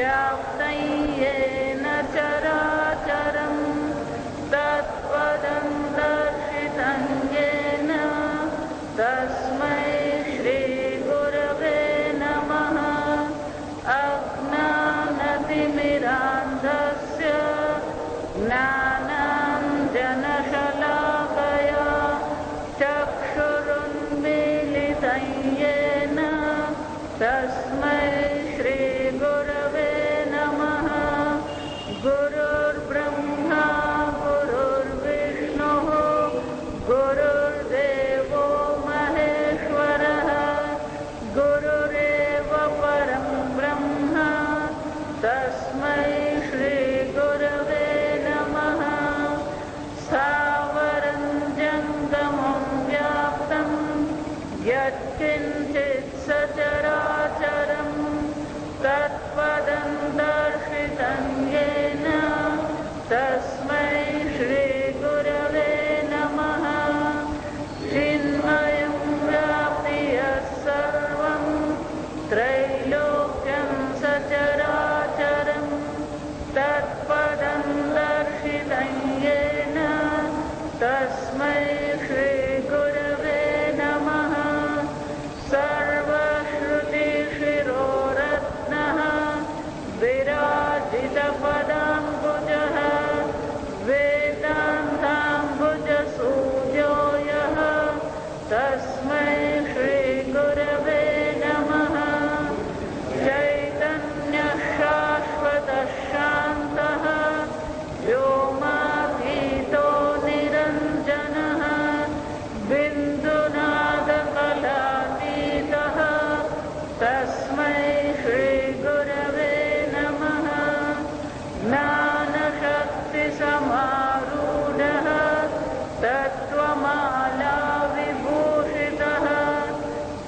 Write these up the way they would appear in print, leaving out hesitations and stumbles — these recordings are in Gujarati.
व्याप्तं येन चराचरं तत्पदं दर्शितं येन तस्मै श्रीगुरवे नमः। अज्ञानतिमिरान्धस्य ज्ञानाञ्जनशलाकया चक्षुरुन्मीलितं येन तस्मै श्रीगुरवे नमः। गुरुर्ब्रह्मा गुरुर्विष्णुः गुरुर्देवो महेश्वरः गुरुरेव परं ब्रह्म तस्मै श्रीगुरवे नमः। स्थावरं जङ्गमं व्याप्तं यत्किञ्चित् सचराचरं तत्पदं दर्शितं येन तस्मै श्रीगुरवे नमः। चिन्मयं व्याप्ति यत्सर्वं त्रैलोक्यं सचराचरं तत्पदं दर्शितं येन तस्मै श्रीगुरवे नमः। सर्वश्रुतिशिरोरत्नः विराजितपदाम्बुजः वेदान्ताम्बुजसूर्यो यः तस्मै श्रीगुरवे नमः। चैतन्यः शाश्वतः शान्तः व्योमातीतो निरञ्जनः बिन्दुनादकलातीतः तस्मै श्रीगुरवे नमः। ज्ञानशक्तिसमारूढः तत्त्वमालाविभूषितः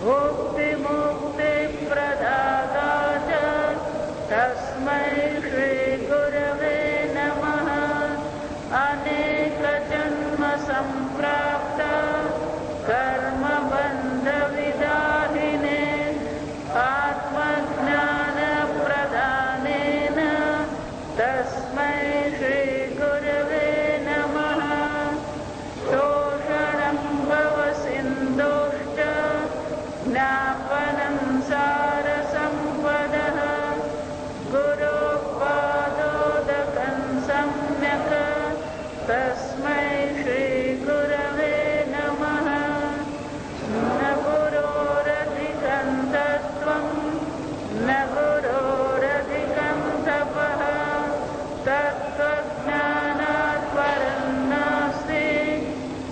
भुक्तिमुक्तिप्रदाता च तस्मै श्रीगुरवे नमः। अनेकजन्मसम्प्राप्त कर्मबन्धविदाहिने आत्मज्ञानप्रदानेन तस्मै श्रीगुरवे नमः। शोषणं भवसिन्धोश्च ज्ञापनं सारसम्पदः गुरोपादोदकं सम्यक् तस्मै श्रीगुरवे नमः। न गुरोरधिकं तत्त्वं न गुरोरधिकं तपः तत्त्वज्ञानात् परं नास्ति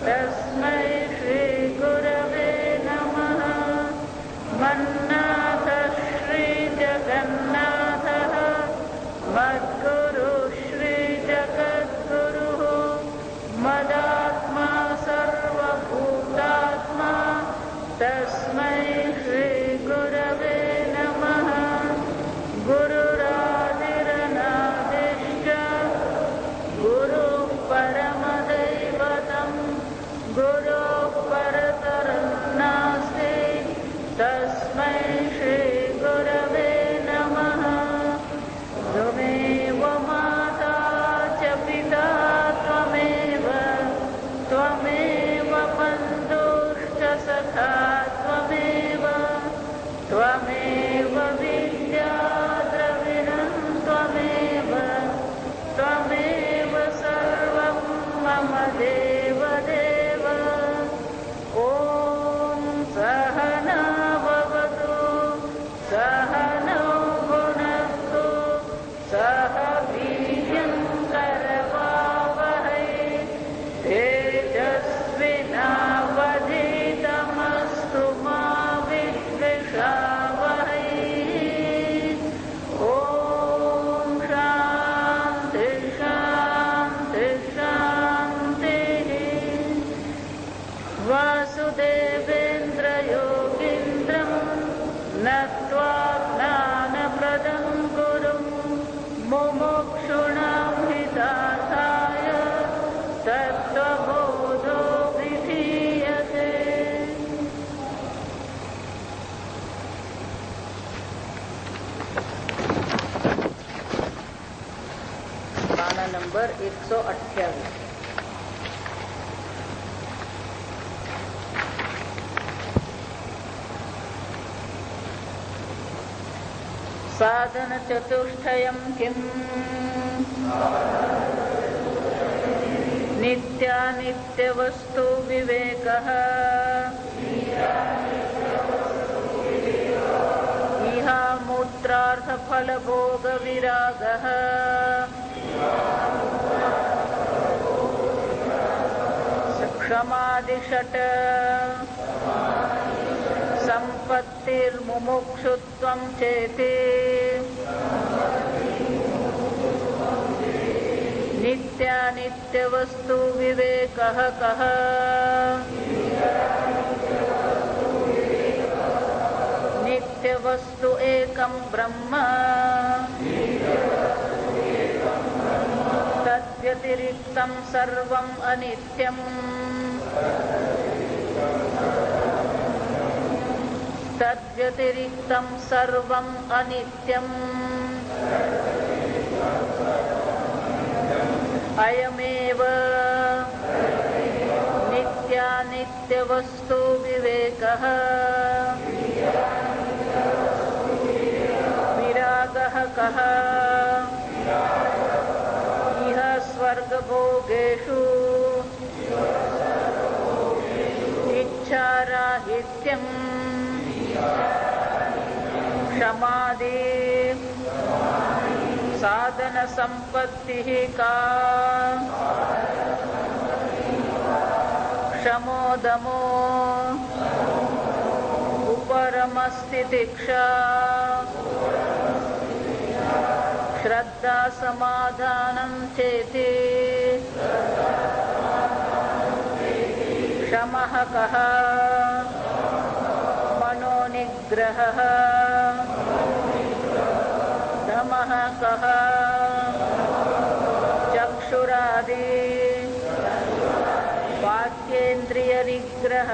तस्मै श्रीगुरवे नमः। मन्नाथः श्रीजगन्नाथः मद्गुरुः श्रीजगद्गुरुः मदात्मा सर्वभूतात्मा तस्मै श्रीगुरवे नमः। गुरुरादिरनादिश्च गुरुः परमदैवतं गुरोः परतरं नास्ति तस्मै श्रीगुरवे नमः। त्वमेव माता च पिता त्वमेव बन्धुश्च सखा त्वमेव विद्या द्रविणं त्वमेव सर्वं मम देवदेव। ॐ सहना भवतु सहनौ भुनक्तु सह वीर्यं करवावहै तेजस्विनावधीतमस्तु मा विद्विषावहै। ॐ शान्ति शान्ति शान्तिः। वासुदेवेन्द्रयोगीन्द्रं नत्वा ज्ञानप्रदं गुरुं मुमुक्षूणां हितार्थाय तत्त्वबोधो विधीयते। નંબર 128. સાધન ચતુષ્ટયમ કિમ નિત્યાનિત્ય વસ્તુ વિવેકઃ ઇહા મૂત્રાર્થ ફલ ભોગ વિરાગઃ ક્ષમાદિષટ સંપત્તિર્મુમુક્ષુત્વં ચેતિ નિત્યાનિત્ય વસ્તુ વિવેકઃ કઃ નિત્ય વસ્તુ એકમ બ્રહ્મ તદ્વ્યતિરિક્તં સર્વં અનિત્યમ તદ્વ્યતિરિક્તં સર્વં અનિત્યમ અયમેવ નિત્યાનિત્ય વસ્તુ વિવેકઃ વિરાગઃ કઃ ઇહ સ્વર્ગભોગેષુ ઇચ્છારાહિત્યમ ક્ષમાદિ સાધન સંપત્તિઃ કા ક્ષમોદમો ઉપરમસ્તિ તિક્ષા શ્રદ્ધા સમાધાનં ચેતિ ક્ષમઃ કઃ મનોનિગ્રહઃ ધમઃ કઃ ચક્ષુરાદિ વાક્યેન્દ્રિય નિગ્રહઃ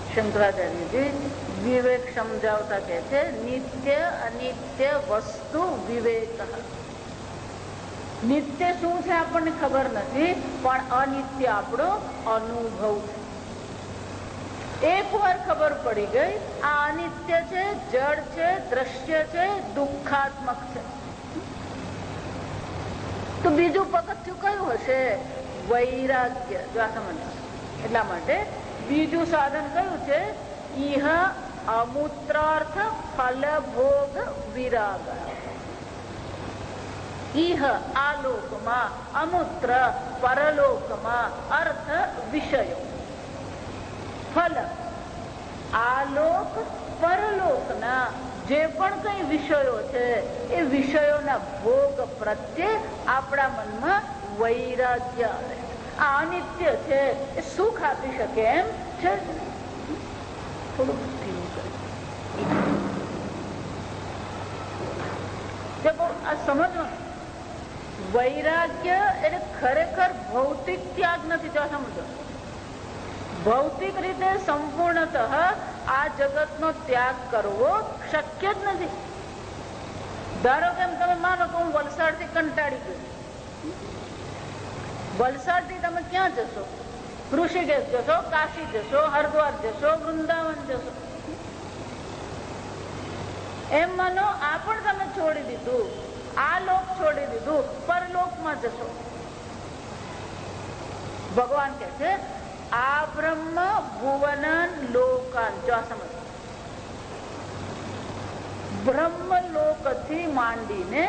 શંકરાચાર્યજી વિવેક સમજાવતા કહે છે નિત્ય અનિત્ય વસ્તુ વિવેક. નિત્ય શું છે આપણને ખબર નથી, પણ અનિત્ય આપણો અનુભવ છે. એક વાર ખબર પડી ગઈ આ અનિત્ય છે, જડ છે, દ્રશ્ય છે, દુઃખાત્મક છે, તો બીજું પગથિયું કયું હશે? વૈરાગ્ય. જો આ સમજ. એટલા માટે બીજું સાધન કયું છે? ઇહ અમૂત્રાર્થ ફલ ભોગ વિરાગ. ઇહ આલોકમાં, અમૂત્ર પરલોકમાં, અર્થ વિષયો, ફલ આલોક પરલોકના જે પણ કઈ વિષયો છે એ વિષયોના ભોગ પ્રત્યે આપણા મનમાં વૈરાગ્ય આવે. આ અનિત્ય છે એ સુખ આપી શકે એમ છે. થોડુંક આ સમજવાનું. વૈરાગ્ય એટલે ખરેખર ભૌતિક ત્યાગ નથી. જો સમજો, ભૌતિક રીતે સંપૂર્ણતઃ આ જગત નો ત્યાગ કરવો શક્ય જ નથી. ધારો કે તમે માનો કે હું વલસાડ થી કંટાળી ગયો, વલસાડ થી તમે ક્યાં જશો? ઋષિકેશ જશો, કાશી જશો, હરિદ્વાર જશો, વૃંદાવન જશો. એમ માનો આ પણ તમે છોડી દીધું, આ લોક છોડી દીધું, પરલોકમાં જશો. ભગવાન કે છે આ બ્રહ્મ ભુવન લોકાન. જો સમજ, બ્રહ્મ લોક થી માંડીને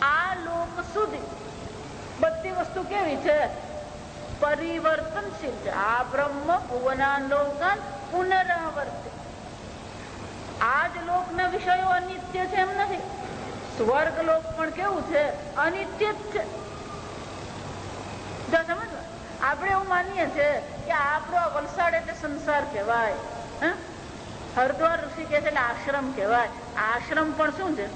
આ લોક સુધી બધી વસ્તુ કેવી છે? પરિવર્તનશીલ છે. આ બ્રહ્મ ભુવનાન લોકાન પુનરાવર્તિત. આ જ લોક ના વિષયો અનિત્ય છે એમ નથી. સ્વર્ગ લોક પણ કેવું છે? અનિત્ય જ છે. જો સમજ, આપણે એવું માનીએ છીએ કે આપણો વલસાડ એટલે સંસાર કહેવાય, હરિદ્વાર ઋષિકેશ એટલે આશ્રમ કહેવાય. આશ્રમ પણ શું છે?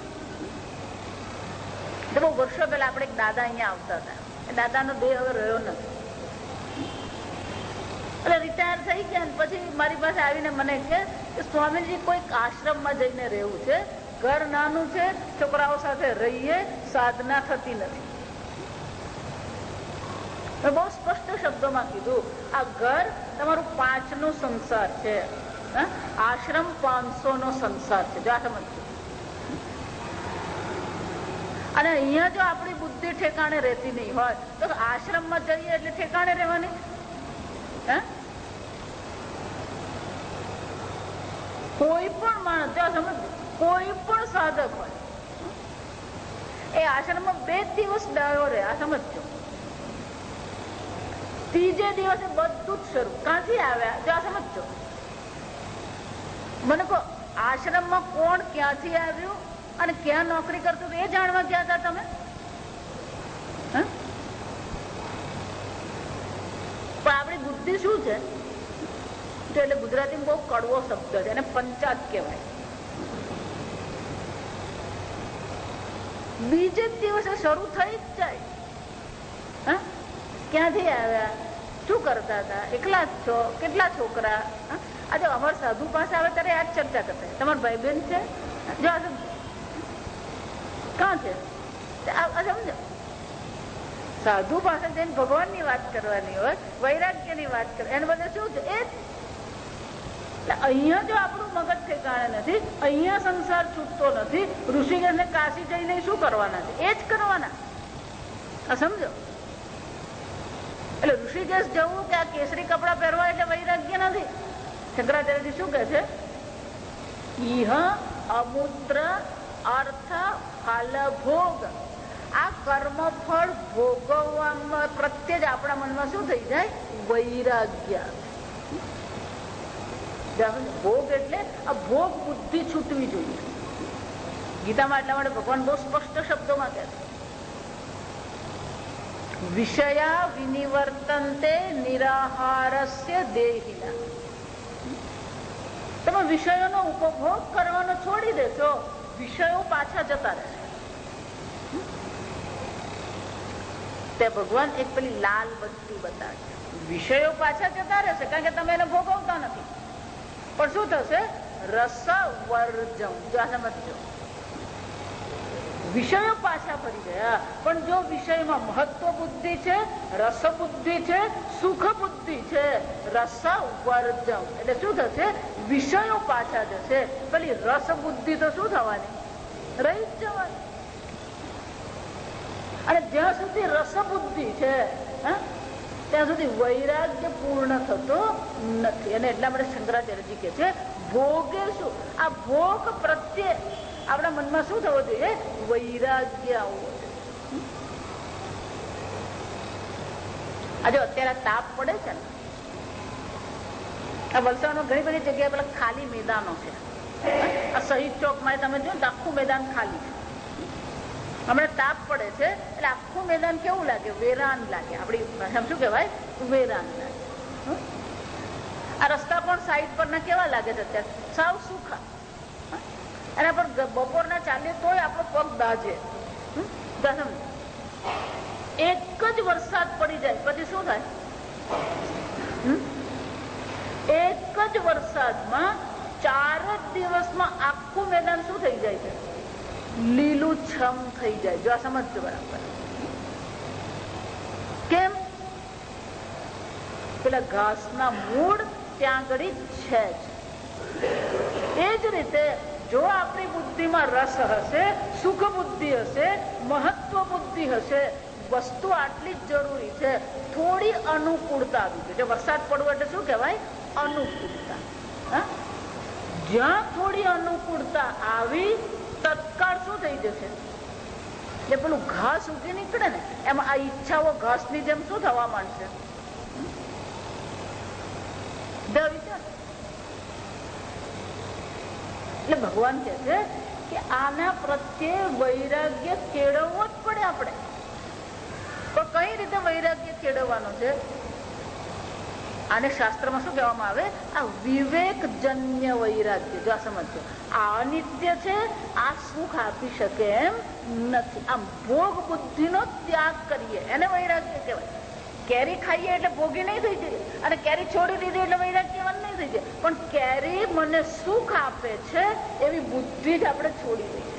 બહુ વર્ષો પહેલા આપણે એક દાદા અહીંયા આવતા હતા. એ દાદાનો દેહ હવે રહ્યો નથી, એટલે રિટાયર થઈ ગયા. પછી મારી પાસે આવીને મને કે કે સ્વામીજી કોઈક આશ્રમમાં જઈને રહેવું છે, ઘર નાનું છે, છોકરાઓ સાથે રહીએ, સાધના થતી નથી. બહુ સ્પષ્ટ શબ્દોમાં કીધું, આ ઘર તમારું 5 નો સંસાર છે, આશ્રમ 500 નો સંસાર છે. જો આ સમજો. અને અહીંયા જો આપણી બુદ્ધિ ઠેકાણે રહેતી નહીં હોય તો આશ્રમમાં જઈએ એટલે ઠેકાણે રહેવાની. કોઈ પણ માણસ જો સમજ, કોઈ પણ સાધક હોય એ આશ્રમમાં 2 દિવસ ડાયો રહે. આ સમજો. ત્રીજે દિવસે બધું જ શરૂ. ક્યાંથી આવ્યા? જો આ સમજો. મને કહો, આશ્રમમાં કોણ ક્યાંથી આવ્યું અને ક્યાં નોકરી કરતું એ જાણવા ગયા હતા તમે? પણ આપણી બુદ્ધિ શું છે? એટલે ગુજરાતીમાં બહુ કડવો શબ્દ છે, એને પંચાત કહેવાય. બીજે દિવસે શરૂ થઈ જ જાય. ક્યાંથી આવ્યા, શું કરતા હતા, એકલા જ છો, કેટલા છોકરા? આજે અમારા સાધુ પાસે આવે ત્યારે આ જ ચર્ચા કરતા. તમારા ભાઈ બહેન છે? જો ક્યાં છે? સમજો. સાધુ પાસે જઈને ભગવાન ની વાત કરવાની હોય, વૈરાગ્ય ની વાત કરવાની, એને બધે શું છે? એ અહીંયા જો આપણું મગજ ઠેકાણે નથી, અહીંયા સંસાર છૂટતો નથી, ઋષિકેશ ને કાશી જઈને શું કરવાના છે? એ જ કરવાના. આ સમજો. એટલે ઋષિકેશ જવું કે આ કેસરી કપડા પહેરવા એટલે વૈરાગ્ય નથી. શંકરાચાર્યજી શું કહે છે? ઇહ અમૂત્ર અર્થ ફલ ભોગ. આ કર્મ ફળ ભોગવવામાં પ્રત્યે જ આપણા મનમાં શું થઈ જાય? વૈરાગ્ય. ભોગ એટલે આ ભોગ બુદ્ધિ છૂટવી જોઈએ. ગીતામાં એટલા માટે ભગવાન બહુ સ્પષ્ટ શબ્દોમાં કહે છે, વિષયા વિનિવર્તન્તે નિરાહારસ્ય દેહિના. તમે વિષયોનો ઉપભોગ કરવાનો છોડી દેશો, વિષયો પાછા જતા રહેશે. તે ભગવાન એક પેલી લાલ બત્તી બતાવે, વિષયો પાછા જતા રહેશે કારણ કે તમે એને ભોગવતા નથી. પણ શું થશે? રસ વર્જમ. જો આ સમજો. વિષયો પાછા ફરી ગયા, પણ જો વિષયમાં મહત્વ બુદ્ધિ છે, રસ બુદ્ધિ છે, સુખ બુદ્ધિ છે, રસ વર્જમ એટલે શું થશે? વિષયો પાછા જશે. પેલી રસ બુદ્ધિ તો શું થવાની? રહી જ જવાની. અને જ્યાં સુધી રસ બુદ્ધિ છે ત્યાં સુધી વૈરાગ્ય પૂર્ણ થતો નથી. અને એટલા માટે શંકરાચાર્યજી કે છે ભોગે શું? આ ભોગ પ્રત્યે આપણા મનમાં શું થવો જોઈએ? વૈરાગ્ય આવવો જોઈએ. આજે અત્યારે તાપ પડે છે ને, આ વલસાડમાં ઘણી બધી જગ્યાએ પેલા ખાલી મેદાનો છે. આ શહીદ ચોકમાં તમે જો આખું મેદાન ખાલી છે. હમણાં તાપ પડે છે એટલે આખું મેદાન કેવું લાગે? વેરાન લાગે. આપડી ભાષામાં શું કહેવાય? વેરાન લાગે. આ રસ્તા પણ સાઈડ પરના કેવા લાગે છે અત્યારે? સાવ સુખા. એના પર બપોરના ચાલીએ તોય આપણો પગ દાજે. એક જ વરસાદ પડી જાય પછી શું થાય? એક જ વરસાદમાં 4 જ દિવસમાં આખું મેદાન શું થઈ જાય છે? લીલું છમ થઈ જાય. જો આ સમજજો બરાબર. કેમ? પેલા ઘાસના મૂળ ત્યાં આગળ છે જ. એ જ રીતે જો આપણી બુદ્ધિમાં રસ હશે, સુખ બુદ્ધિ હશે, મહત્વ બુદ્ધિ હશે, વસ્તુ આટલી જ જરૂરી છે, થોડી અનુકૂળતા આવી જોઈએ. વરસાદ પડવો એટલે શું કહેવાય? અનુકૂળતા. જ્યાં થોડી અનુકૂળતા આવી તત્કાળ શું થઈ જશે? જે પેલું ઘાસ ઉગી નીકળે ને એમાં આ ઈચ્છાઓ ઘાસની જેમ શું થવા માંડશે? એટલે ભગવાન કહે છે કે આના પ્રત્યે વૈરાગ્ય કેળવવો જ પડે આપણે. તો કઈ રીતે વૈરાગ્ય કેળવવાનો છે? આને શાસ્ત્રમાં શું કહેવામાં આવે? આ વિવેકજન્ય વૈરાગ્ય. જો આ સમજો. આ અનિત્ય છે, આ સુખ આપી શકે એમ નથી. આમ ભોગ બુદ્ધિનો ત્યાગ કરીએ એને વૈરાગ્ય કહેવાય. કેરી ખાઈએ એટલે ભોગી નહીં થઈ જઈએ. અને કેરી છોડી દીધી એટલે વૈરાગ્યવાન નહીં થઈ જાય, પણ કેરી મને સુખ આપે છે એવી બુદ્ધિ જ આપણે છોડી દઈએ.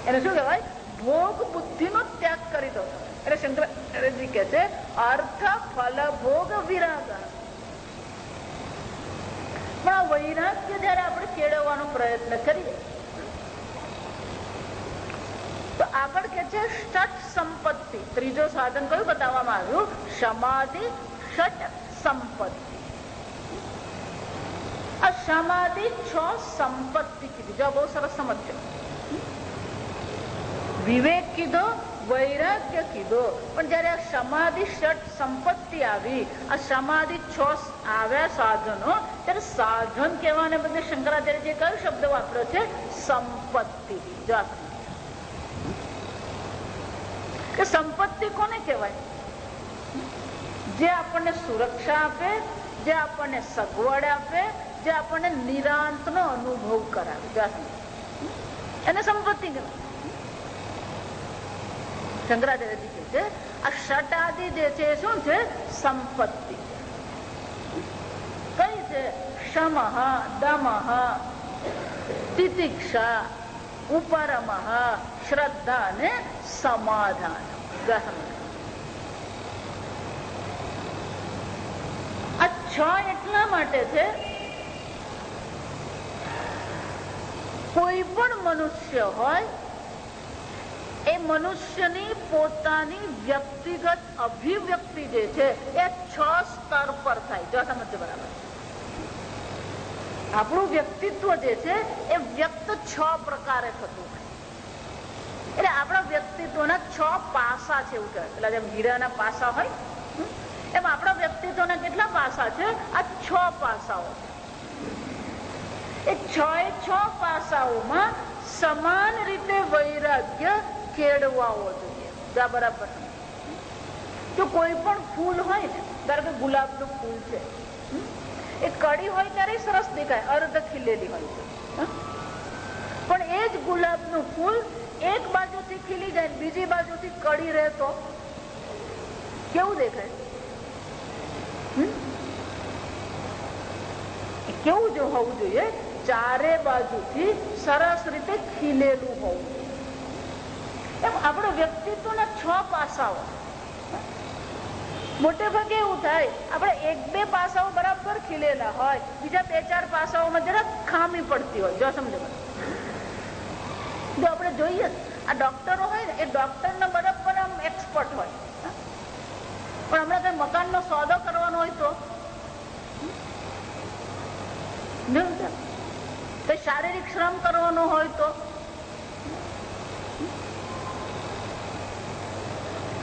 એને શું કહેવાય? ભોગ બુદ્ધિનો ત્યાગ કરી દો. એટલે શંકરાચાર્યજી કહે છે અર્થ ફલ ભોગ વિરાગ. પણ આ વૈરાગ્ય જયારે આપણે કેળવવાનો પ્રયત્ન કરીએ તો આગળ કે છે ષટ સંપત્તિ. ત્રીજો સાધન કયું બતાવવામાં આવ્યું? સમાધિ ષટ સંપત્તિ. આ સમાધિ 6 સંપત્તિ કીધી. જો બહુ સરસ સમજજો. વિવેક કીધો, વૈરાગ્ય કીધો, પણ જયારે આ સમાધિ ષટ સંપત્તિ આવી, આ સમાધિ 6 આવ્યા સાધનો, ત્યારે સાધન કહેવાને બદલે શંકરાચાર્યજીએ કયો શબ્દ વાપર્યો છે? સંપત્તિ. જો કે સંપત્તિ કોને કહેવાય? જે આપણને સુરક્ષા આપે, જે આપણને સગવડ આપે, જે આપણને નિરાંતનો અનુભવ કરાવે, એને સંપત્તિ કહેવાય. શંકરાચાર્યજી કહે છે આ ષટ આદિ જે છે શું છે? સંપત્તિ. કઈ છે? શમઃ, દમઃ, તિતિક્ષા, ઉપરમઃ, શ્રદ્ધા અને સમાધાન. આ 6 એટલા માટે છે કોઈ પણ મનુષ્ય હોય એ મનુષ્યની પોતાની વ્યક્તિગત અભિવ્યક્તિ જે છે એ 6 સ્તર પર થાય. જો સમજ બરાબર. આપણું વ્યક્તિત્વ જે છે એ વ્યક્ત 6 પ્રકારે થતું હોય. એટલે આપણા વ્યક્તિત્વના 6 પાસા છે એવું કહેવાય. એટલે જેમ હીરાના પાસા હોય એમ આપણા વ્યક્તિત્વના કેટલા પાસા છે? આ 6 પાસાઓ. એ 6 પાસાઓમાં સમાન રીતે વૈરાગ્ય કેળવાવો જોઈએ. બરાબર. જો કોઈ પણ ફૂલ હોય ને, ધારો કે ગુલાબનું ફૂલ છે, એ કડી હોય ત્યારે સરસ દેખાય, અર્ધ ખીલેલી હોય છે. પણ એ જ ગુલાબનું ફૂલ એક બાજુથી ખીલી જાય, બીજી બાજુથી કડી રહે તો કેવું દેખાય? કેવું જો હોવું જોઈએ? ચારે બાજુથી સરસ રીતે ખીલેલું હોવું જોઈએ. એમ આપણા વ્યક્તિત્વના 6 પાસાઓ. મોટે ભાગે એવું થાય આપણે 1-2 પાસાઓ બરાબર ખીલેલા હોય, બીજા 2-4 પાસાઓમાં જરા ખામી પડતી હોય. જો સમજો, જો આપણે જોઈએ આ ડોક્ટરો હોય ને, એ ડોક્ટરને બરાબર આમ એક્સપર્ટ હોય, પણ હમણાં કઈ મકાનનો સોદો કરવાનો હોય તો કઈ શારીરિક શ્રમ કરવાનો હોય તો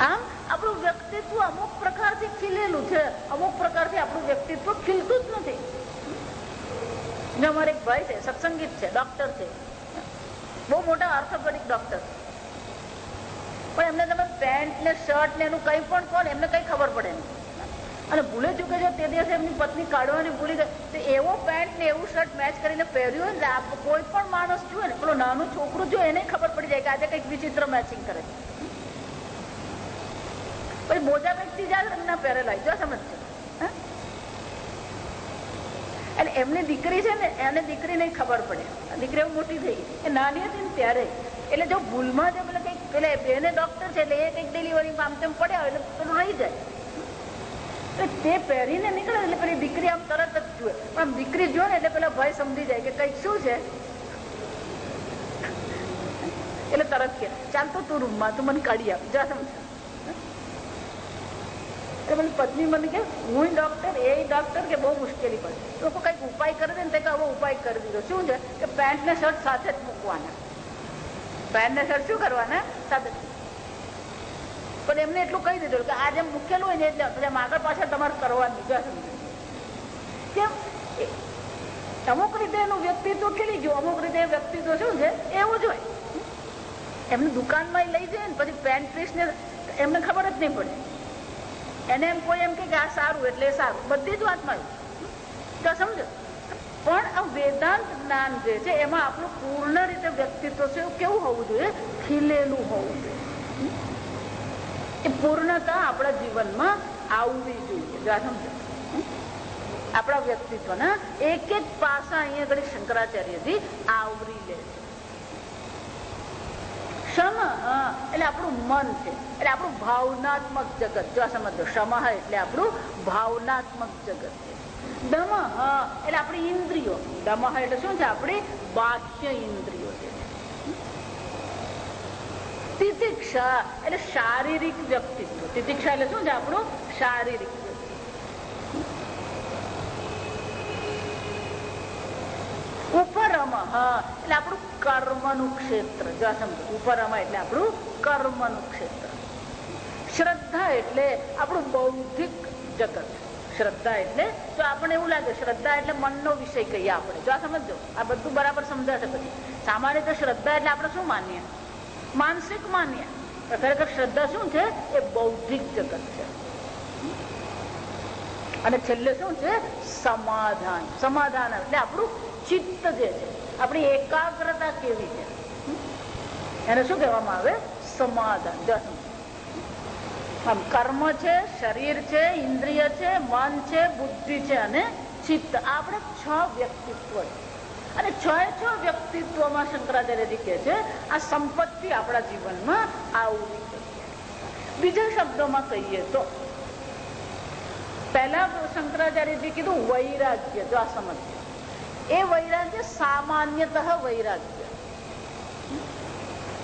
આમ આપણું વ્યક્તિત્વ અમુક પ્રકારથી ખીલેલું છે, અમુક પ્રકારથી આપણું વ્યક્તિત્વ ખીલતું જ નથી. અમારે એક ભાઈ છે, સત્સંગીત છે, ડોક્ટર છે, બહુ મોટા ઓર્થોપેડિક ડોક્ટર, પણ એમને તમે પેન્ટ ને શર્ટ ને એનું કઈ પણ કહો ને એમને કઈ ખબર પડે નહીં. અને ભૂલે ચૂકે છે તે દિવસે એમની પત્ની કાઢવાની ભૂલી ગઈ, તો એવો પેન્ટ ને એવું શર્ટ મેચ કરીને પહેર્યું હોય ને, કોઈ પણ માણસ જોયે ને, પેલો નાનું છોકરું જો એને ખબર પડી જાય કે આજે કઈક વિચિત્ર મેચિંગ કરે છે. પછી મોજા વ્યક્તિ જાય એમના પહેરેલા, જો સમજ છે. એટલે એમની દીકરી છે ને, એને દીકરીને ખબર પડે, દીકરી એવું મોટી થઈ ગઈ, એ નાની હતી ને ત્યારે. એટલે જો ભૂલમાં જો પેલા કઈક પેલા બેને ડોક્ટર છે એટલે એ કઈક ડિલિવરી આમ તેમ પડ્યા હોય એટલે પેલું રહી જાય, તે પહેરીને નીકળે એટલે પેલી દીકરી આમ તરત જ જુએ. પણ આમ દીકરી જુએ ને એટલે પેલા ભાઈ સમજી જાય કે કઈક શું છે, એટલે તરત કે ચાલ તો તું રૂમમાં, તું મને કાઢી આપ, જા સમજ. એટલે પત્ની મને કે હું ડોક્ટર, એ ડોક્ટર, કે બહુ મુશ્કેલી પડે. લોકો કઈક ઉપાય કરી દે ને તે હવે ઉપાય કરી દીધો. શું છે કે પેન્ટ ને શર્ટ સાથે જ મૂકવાના, પેન્ટ ને શર્ટ શું કરવાના સાથે. પણ એમને એટલું કહી દીધું કે આ જેમ મૂકેલું હોય ને એટલે આગળ પાછળ તમારે કરવાની. કેમ? અમુક રીતે એનું વ્યક્તિત્વ ખીલી ગયું, અમુક રીતે વ્યક્તિત્વ શું છે એવું જ હોય. એમને દુકાનમાં લઈ જાય ને પછી પેન્ટ પીસ ને એમને ખબર જ નહીં પડે. એને એમ કોઈ એમ કે આ સારું એટલે સારું, બધી જ વાતમાં તો સમજો. પણ આ વેદાંત જ્ઞાન જે છે એમાં આપણું પૂર્ણ રીતે વ્યક્તિત્વ છે કેવું હોવું જોઈએ? ખીલેલું હોવું જોઈએ. એ પૂર્ણતા આપણા જીવનમાં આવવી જોઈએ. સમજો આપણા વ્યક્તિત્વના એક એક પાસા અહીંયા આગળ શંકરાચાર્યજી આવરી લે છે. ક્ષમ એટલે આપણું મન છે, એટલે આપણું ભાવનાત્મક જગત. જો આ સમજો, ક્ષમ એટલે આપણું ભાવનાત્મક જગત છે. દમ એટલે આપણી ઇન્દ્રિયો. દમ એટલે શું છે? આપણી બાહ્ય ઇન્દ્રિયો છે. તિતિક્ષા એટલે શારીરિક વ્યક્તિત્વ. તિતિક્ષા એટલે શું છે? આપણું શારીરિક વ્યક્તિત્વ. ઉપરમ એટલે આપણું કર્મનું ક્ષેત્ર. જો સમજો, ઉપરમ એટલે આપણું કર્મનું ક્ષેત્ર. શ્રદ્ધા એટલે આપણું બૌદ્ધિક જગત. શ્રદ્ધા એટલે જો આપણને એવું લાગે શ્રદ્ધા એટલે મનનો વિષય કહીએ આપણે. જો સમજો, આ બધું બરાબર સમજાશે. પછી સામાન્ય રીતે શ્રદ્ધા એટલે આપણે શું માનીએ? માનસિક માનીએ. ખરેખર શ્રદ્ધા શું છે? એ બૌદ્ધિક જગત છે. અને છેલ્લે શું છે? સમાધાન. સમાધાન એટલે આપણું ચિત્ત જે છે, આપણી એકાગ્રતા કેવી છે, એને શું કહેવામાં આવે? સમાધાન. આમ કર્મ છે, શરીર છે, ઇન્દ્રિય છે, મન છે, બુદ્ધિ છે અને ચિત્ત. આપણે 6 વ્યક્તિત્વ છે. અને 6 વ્યક્તિત્વમાં શંકરાચાર્યજી કહે છે આ સંપત્તિ આપણા જીવનમાં આવવી જોઈએ. બીજા શબ્દોમાં કહીએ તો પહેલા શંકરાચાર્યજી કીધું વૈરાગ્ય. જો આ સમજ્યો, એ વૈરાગ્ય સામાન્યતઃ વૈરાગ્ય,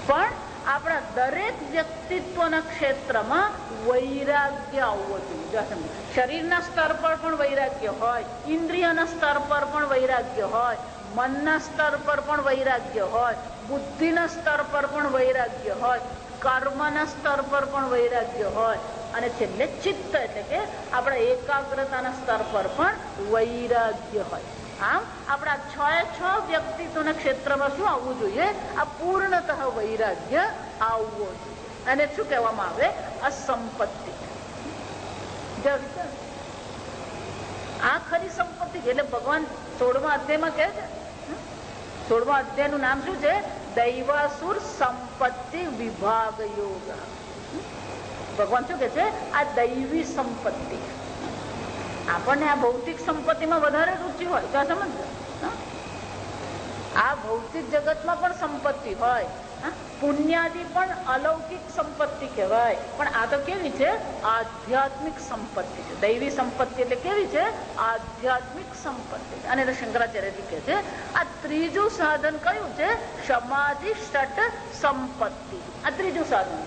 પણ આપણા દરેક વ્યક્તિત્વના ક્ષેત્રમાં વૈરાગ્ય આવવો જોઈએ. શરીરના સ્તર પર પણ વૈરાગ્ય હોય, ઇન્દ્રિયના સ્તર પર પણ વૈરાગ્ય હોય, મનના સ્તર પર પણ વૈરાગ્ય હોય, બુદ્ધિના સ્તર પર પણ વૈરાગ્ય હોય, કર્મના સ્તર પર પણ વૈરાગ્ય હોય, અને છેલ્લે ચિત્ત એટલે કે આપણા એકાગ્રતાના સ્તર પર પણ વૈરાગ્ય હોય. આમ આપણા 6 વ્યક્તિત્વના ક્ષેત્રમાં શું આવવું જોઈએ? આ પૂર્ણતઃ વૈરાગ્ય આવવો જોઈએ. અને શું કહેવામાં આવે? અસંપત્તિ. આ ખરી સંપત્તિ છે. એટલે ભગવાન 16મા અધ્યાયમાં કહે છે, 16મા અધ્યાયનું નામ શું છે? દૈવાસુર સંપત્તિ વિભાગ યોગ. ભગવાન શું કે છે? આ દૈવી સંપત્તિ. આપણને આ ભૌતિક સંપત્તિમાં વધારે રુચિ હોય તો સમજો, આ ભૌતિક જગતમાં પણ સંપત્તિ હોય, પુણ્યાદી પણ અલૌકિક સંપત્તિ કહેવાય, પણ આ તો કેવી છે? આધ્યાત્મિક સંપત્તિ છે. દૈવી સંપત્તિ એટલે કેવી છે? આધ્યાત્મિક સંપત્તિ. અને શંકરાચાર્યજી કહે છે આ ત્રીજું સાધન કયું છે? સમાધિ ષટ સંપત્તિ. આ ત્રીજું સાધન.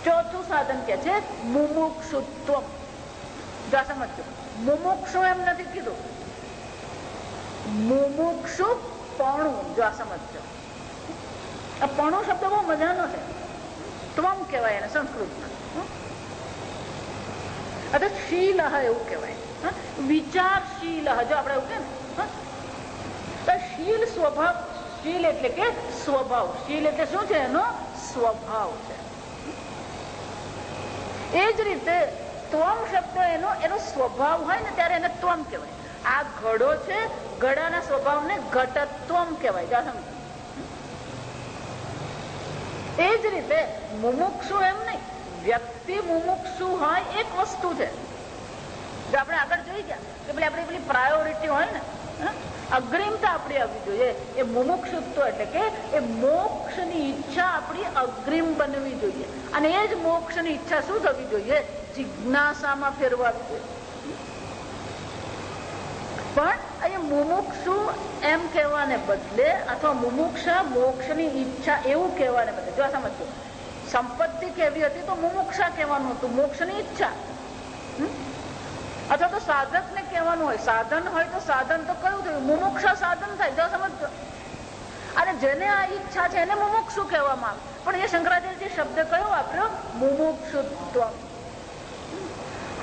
ચોથું સાધન કે છે મુમુક્ષુત્વ. જો સમજો, મુમુક્ષુ એમ નથી કીધું, મુમુક્ષુ પણું. જો આ સમજો, આ પણું શબ્દ બહુ મજાનો છે. ત્વમ કહેવાય એને સંસ્કૃતમાં. અથવા શીલ એવું કહેવાય, વિચારશીલ. જો આપણે એવું કે તો શીલ સ્વભાવ. શીલ એટલે કે સ્વભાવ. શીલ એટલે શું છે? એનો સ્વભાવ છે. એ જ રીતે ત્વમ શબ્દ એનો સ્વભાવ હોય ને ત્યારે એને ત્વમ કહેવાય. આ ઘડો છે, ઘડાના સ્વભાવને ઘટત્વમ કહેવાય. એ જ રીતે મુમુક્ષુ એમ નહીં, વ્યક્તિ મુમુક્ષુ હોય એક વસ્તુ છે. જો આપણે આગળ જોઈ ગયા કે આપણી પેલી પ્રાયોરિટી હોય ને, અગ્રિમતા આપણી આવવી જોઈએ. એ મુમુક્ષુત્વ એટલે કે એ મોક્ષની ઈચ્છા આપણી અગ્રિમ બનવી જોઈએ. અને એ જ મોક્ષની ઈચ્છા શું થવી જોઈએ? જિજ્ઞાસામાં ફેરવાવી જોઈએ. પણ અહીંયા મુમુક્ષુ એમ કહેવાને બદલે, અથવા મુમુક્ષા મોક્ષની ઈચ્છા એવું કહેવાને બદલે, જો સમજો, સંપત્તિ કેવી હતી તો મુમુક્ષા કહેવાનું હતું, મોક્ષની ઈચ્છા. અથવા તો સાધક ને કહેવાનું હોય, સાધન હોય તો સાધન તો કયું થયું? મુમુક્ષા સાધન થાય. જો સમજો, અને જેને આ ઈચ્છા છે એને મુમુક્ષુ કહેવામાં આવે. પણ એ શંકરાચાર્ય શબ્દ કયો વાપર્યો? મુમુક્ષુત્વ.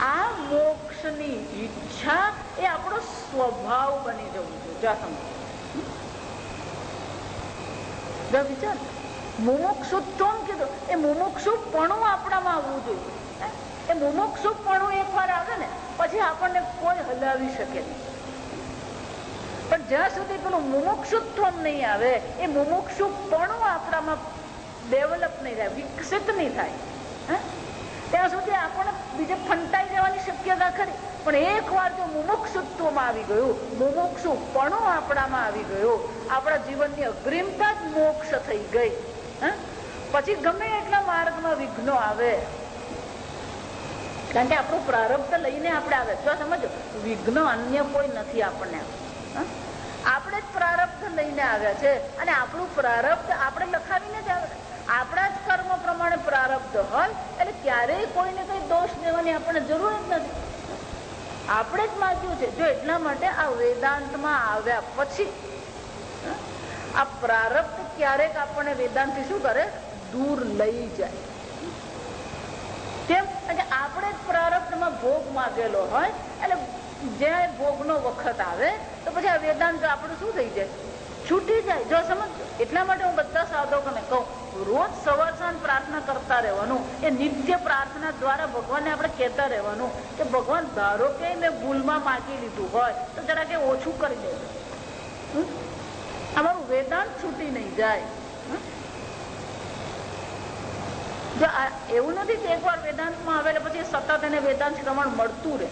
આ મોક્ષની ઈચ્છા એ આપણો સ્વભાવ બની જવું જોઈએ. વિચાર, મુમુક્ષુત્વ કીધું, એ મુમુક્ષુપણું આપણામાં આવવું જોઈએ. એ મુમુક્ષુપણું એકવાર આવે ને પછી આપણને કોઈ હલાવી શકે નહીં. પણ જ્યાં સુધી પેલું મુમુક્ષુત્વ નહીં આવે, એ મુમુક્ષુપણું આપણામાં ડેવલપ નહીં થાય, વિકસિત નહીં થાય, ત્યાં સુધી આપણને બીજે ફંટાઈ જવાની શક્યતા ખરી, પણ એક વાર જો મુમુક્ષુત્વમાં આવી ગયું, મુમુક્ષુપણું આપણામાં આવી ગયું, આપણા જીવનની અગ્રિમતા જ મોક્ષ થઈ ગઈ, પછી ગમે એટલા માર્ગમાં વિઘ્નો આવે, કારણ કે આપણું પ્રારબ્ધ લઈને આપણે આવે. જો સમજો, વિઘ્ન અન્ય કોઈ નથી, આપણને આપણે જ પ્રારબ્ધ લઈને આવ્યા છે, અને આપણું પ્રારબ્ધ આપણે લખાવીને જ આવે. આપણા જ કર્મ પ્રમાણે પ્રારબ્ધ હોય એટલે ક્યારેય કોઈને કઈ દોષ દેવાની આપણને જરૂર જ નથી, આપણે જ માગ્યું છે. જો એટલા માટે આ વેદાંતમાં આવ્યા પછી આ પ્રારબ્ધ ક્યારેક આપણને વેદાંતથી શું કરે, દૂર લઈ જાય. કેમ કે આપણે જ પ્રારબ્ધમાં ભોગ માગેલો હોય એટલે જ્યાં ભોગનો વખત આવે તો પછી આ વેદાંત આપણું શું થઈ જાય, છૂટી જાય. જો સમજો, એટલા માટે હું બધા સાધકોને કહું, રોજ સવાર સાંજ પ્રાર્થના કરતા રહેવાનું. એ નિત્ય પ્રાર્થના દ્વારા ભગવાનને આપણે કહેતા રહેવાનું કે ભગવાન, ધારો કે મેં ભૂલમાં માગી લીધું હોય તો જરા કે ઓછું કરી દે, અમારું વેદાંત છૂટી નહીં જાય. એવું નથી કે એકવાર વેદાંતમાં આવે એટલે પછી સતત એને વેદાંત શ્રવણ મળતું રહે.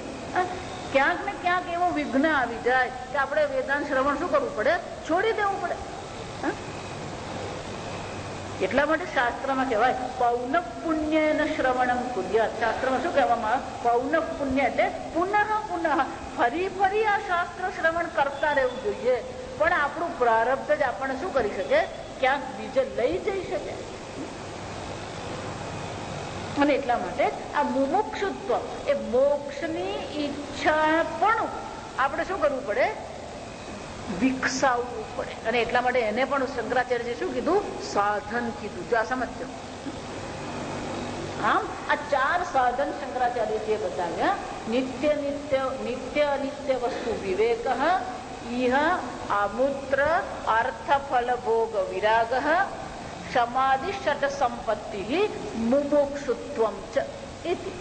ક્યાંક ને ક્યાંક એવો વિઘ્ન આવી જાય કે આપણે વેદાંત શ્રવણ શું કરવું પડે, છોડી દેવું પડે. એટલા માટે શાસ્ત્રમાં કહેવાય પૌન પુણ્ય શ્રવણમ કુર્યાત. શાસ્ત્રમાં શું કહેવામાં આવે, પૌન પુણ્ય એટલે પુનઃ પુનઃ, ફરી ફરી આ શાસ્ત્ર શ્રવણ કરતા રહેવું જોઈએ. પણ આપણું પ્રારબ્ધ જ આપણને શું કરી શકે, ક્યાંક બીજે લઈ જઈ શકે. અને એટલા માટે આ મુમુક્ષુત્વ એ મોક્ષની ઈચ્છા પણ આપણે શું કરવું પડે, વિકસાવવું પડે. અને એટલા માટે એને પણ શંકરાચાર્ય શું કીધું, સાધન કીધું. જો આ સમજો, આમ આ 4 સાધન શંકરાચાર્યજીએ બતાવ્યા. નિત્ય અનિત્ય વસ્તુ વિવેક, ઇહ અમૂત્ર અર્થ ફલ ભોગ વિરાગ, સમાધિ ષટ સંપત્તિ મુમુક્ષુત્વમ ચ ઇતિ.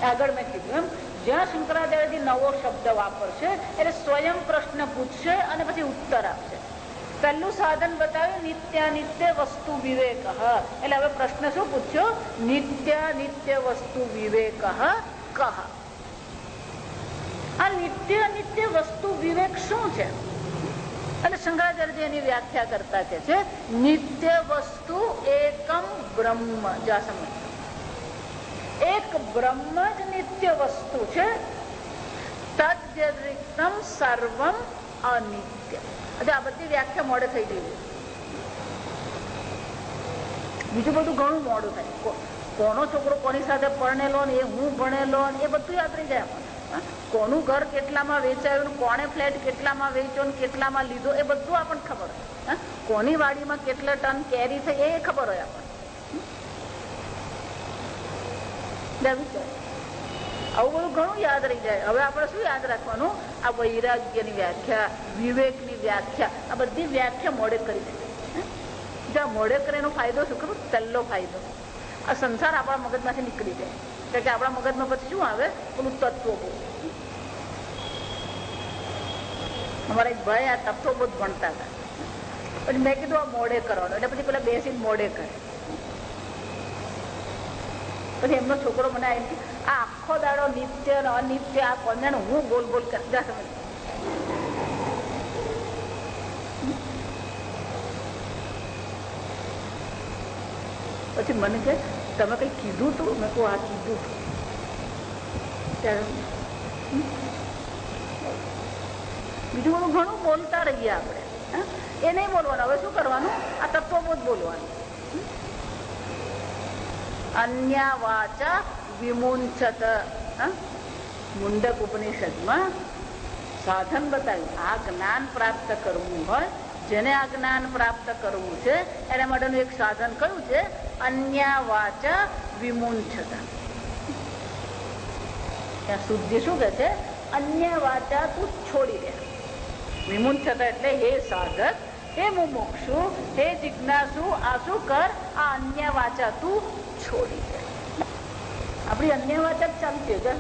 આગળ મેં કીધું એમ, જ્યાં શંકરાચાર્યજી નવો શબ્દ વાપરશે એટલે સ્વયં પ્રશ્ન પૂછશે અને પછી ઉત્તર આપશે. પહેલું સાધન બતાવ્યું નિત્યાનિત્ય વસ્તુ વિવેક. એટલે હવે પ્રશ્ન શું પૂછ્યો, નિત્યાનિત્ય વસ્તુ વિવેક કહ. આ નિત્યાનિત્ય વસ્તુ વિવેક શું છે? અને શંકરાચાર્ય એની વ્યાખ્યા કરતા કે છે, નિત્ય વસ્તુ એકમ બ્રહ્મ. એક બ્રહ્મ જ નિત્ય વસ્તુ છે, તદ્વ્યતિરિક્તમ સર્વમ અનિત્ય. આ બધી વ્યાખ્યા મોડે થઈ ગઈ. બીજું બધું ઘણું મોડું થાય. કોનો છોકરો કોની સાથે પરણેલો ને એ હું ભણેલો એ બધું યાદ રહી જાય. કોનું ઘર કેટલામાં વેચાયું, કોને ફ્લેટ કેટલામાં વેચ્યો ને કેટલામાં લીધો એ બધું આપણને ખબર હોય. કોની વાડીમાં કેટલા ટન કેરી થઈ એ ખબર હોય આપણને. આવું બધું ઘણું યાદ રહી જાય. હવે આપણે શું યાદ રાખવાનું, આ વૈરાગ્યની વ્યાખ્યા, વિવેકની વ્યાખ્યા, આ બધી વ્યાખ્યા મોડે કરી દે. જ્યાં મોડે કરે એનો ફાયદો શું ખબર, પહેલો ફાયદો આ સંસાર આપણા મગજમાંથી નીકળી જાય. કે આપણા મગજમાં પછી શું આવે, પેલું તત્વબોધ. અમારા એક ભાઈ આ તત્વબોધ ભણતા હતા, પછી મેં કીધું આ મોડે કરવાનું, એટલે પછી પેલા બેસીને મોડે કરે. પછી એમનો છોકરો મને આવી, આ આખો દાડો નિત્ય અનિત્ય આ કોને હું બોલ બોલ કરતા સમજ. પછી મને કે તમે કઈ કીધું તું? મેં કહું આ કીધું તું. બીજું બધું ઘણું બોલતા રહીએ આપણે, એ નહીં બોલવાનું. હવે શું કરવાનું, આ તત્વબોધ બોલવાનું. અન્ય વાચા વિમુંચત. મુંડક ઉપનિષદમાં સાધન બતાવ્યું. આ જ્ઞાન પ્રાપ્ત કરવું હોય, જેને આ જ્ઞાન પ્રાપ્ત કરવું છે એના માટેનું એક સાધન કયું છે, અન્ય વાચા વિમુંચતા. ત્યાં શુદ્ધિ શું કે છે, અન્ય વાચા તું છોડી દે. વિમુંચતા એટલે હે સાધક, હે મુમુક્ષુ, હે જિજ્ઞાસુ, આ શું કર, આ અન્ય વાચા તું છોડી દે. આપણી અન્ય વાચા જ ચાલતી હોય.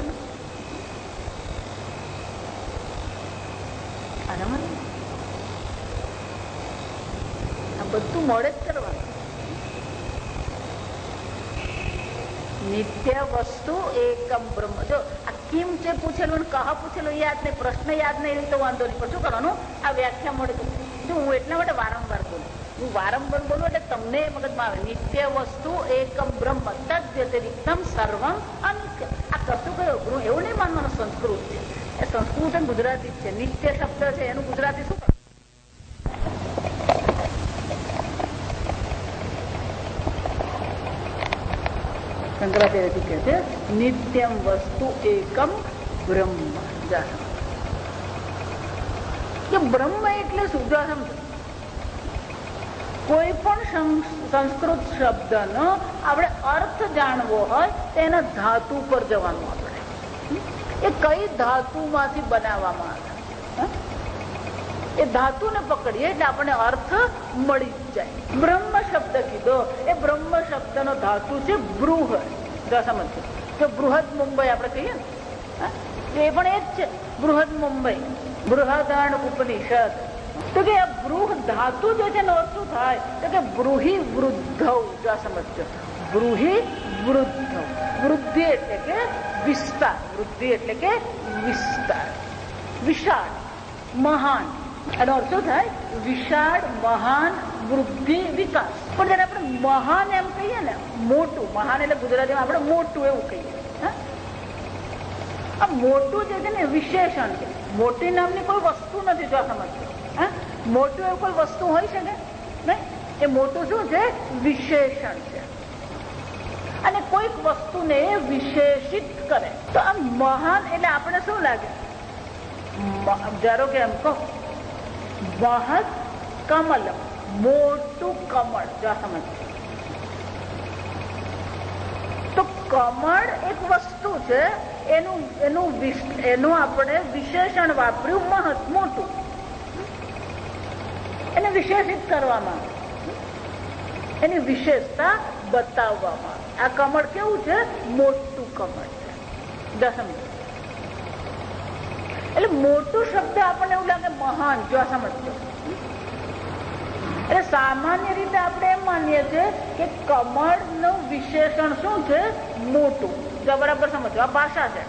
બધું મોડે જ કરવાનું. નિત્ય વસ્તુ એકમ બ્રહ્મ. જો આ કિમ છે પૂછેલું, કહ પૂછેલું યાદ નહીં, પ્રશ્ન યાદ નહીં તો વાંધો નહીં, પણ શું કરવાનું, આ વ્યાખ્યા મળે તો જો હું એટલા માટે વારંવાર બોલું, હું વારંવાર બોલું એટલે તમને મગજમાં આવે. નિત્ય વસ્તુ એકમ બ્રહ્મ તદ વ્યતિરિક્તમ સર્વમ અનિત્ય. આ કરતું કયો એવું નહીં માનવાનું સંસ્કૃત છે, એ સંસ્કૃત અને ગુજરાતી છે. નિત્ય શબ્દ છે એનું ગુજરાતી શું? શંકરાચાર્ય કહે છે નિત્યમ વસ્તુ એકમ બ્રહ્મ. કે બ્રહ્મ એટલે શું? સમજો કોઈ પણ સંસ્કૃત શબ્દનો આપણે અર્થ જાણવો હોય તો એના ધાતુ પર જવાનું. આપણે એ કઈ ધાતુમાંથી બનાવવામાં આવે એ ધાતુને પકડીએ એટલે આપણને અર્થ મળી જ જાય. બ્રહ્મ શબ્દ કીધો, એ બ્રહ્મ શબ્દનો ધાતુ છે બૃહદ. સમજો તો બૃહદ મુંબઈ આપણે કહીએ ને, એ પણ એ જ છે બૃહદ મુંબઈ. બૃહદાણ ઉપનિષદ. તો કે આ બૃહ ધાતુ જે છે એનો અર્થ શું થાય? તો કે બૃહી વૃદ્ધૌ. સમજો બૃહી વૃદ્ધૌ. વૃદ્ધિ એટલે કે વિસ્તાર. વૃદ્ધિ એટલે કે વિસ્તાર, વિશાળ, મહાન. એનો અર્થ શું થાય? વિશાળ, મહાન, વૃદ્ધિ, વિકાસ. પણ જયારે આપણે મહાન એમ કહીએ ને, મોટું, મહાન એટલે ગુજરાતીમાં આપણે મોટું એવું કહીએ. આ મોટું જે છે ને વિશેષણ છે. મોટી નામની કોઈ વસ્તુ નથી. જો સમજો મોટું એવું કોઈ વસ્તુ હોય છે ને, એ મોટું શું છે? વિશેષણ છે. અને કોઈક વસ્તુને વિશેષિત કરે તો આ મહાન એટલે આપણે શું લાગે? ધારો કે એમ કહો મહદ કમલ, મોટું કમળ. જો સમજ તો કમળ એક વસ્તુ છે, એનું આપણે વિશેષણ વાપર્યું મહદ, મોટું. એને વિશેષિત કરવામાં, એની વિશેષતા બતાવવામાં. આ કમળ કેવું છે? મોટું કમળ છે. સમજો એટલે મોટું શબ્દ આપણને એવું લાગે મહાન. જો સમજો એટલે સામાન્ય રીતે આપણે એમ માનીએ છીએ કે કમળ નું વિશેષણ શું છે? મોટું. જો બરાબર સમજો, આ ભાષા છે.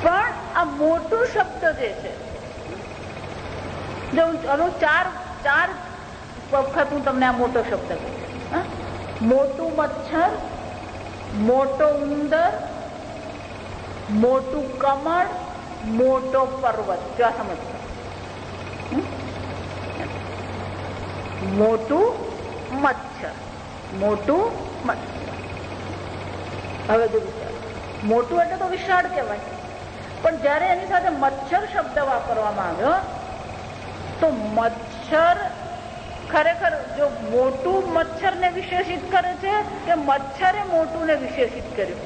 પણ આ મોટું શબ્દ જે છે, જો ચાર વખત હું તમને આ મોટો શબ્દ કહું. મોટું મચ્છર, મોટો ઉંદર, મોટું કમળ, મોટો પર્વત. જો સમજો મોટું મચ્છર, મોટું મચ્છર. હવે જો વિચાર, મોટું એટલે તો વિશાળ કહેવાય. પણ જયારે એની સાથે મચ્છર શબ્દ વાપરવામાં આવ્યો તો મચ્છર ખરેખર જો મોટું મચ્છર ને વિશેષિત કરે છે કે મચ્છરે મોટું ને વિશેષિત કર્યું?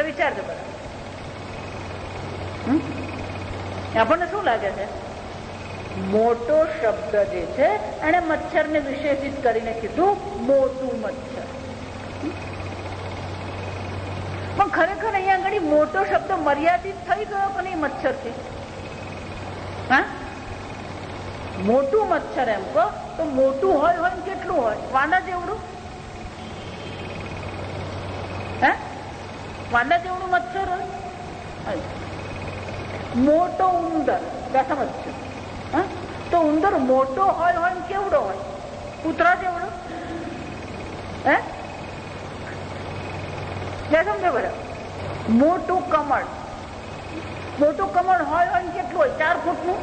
વિચારજો બરાબર. આપણને શું લાગે છે? મોટો શબ્દ જે છે એને મચ્છર ને વિશેષિત કરીને કીધું મોટું મચ્છર. પણ ખરેખર અહીંયા આગળ મોટો શબ્દ મર્યાદિત થઈ ગયો કે નહીં મચ્છર થી? મોટું મચ્છર એમ કહો તો મોટું હોય કેટલું હોય? વાંદા જેવડું. વાંદા જેવડું મચ્છર હોય. મોટો ઉંદર. સમજજો તો ઉંદર મોટો હોય કેવડો હોય? કૂતરા જેવડો. સમજો બરાબર. મોટું કમળ. મોટું કમળ હોય કેટલું હોય? 4 ફૂટનું.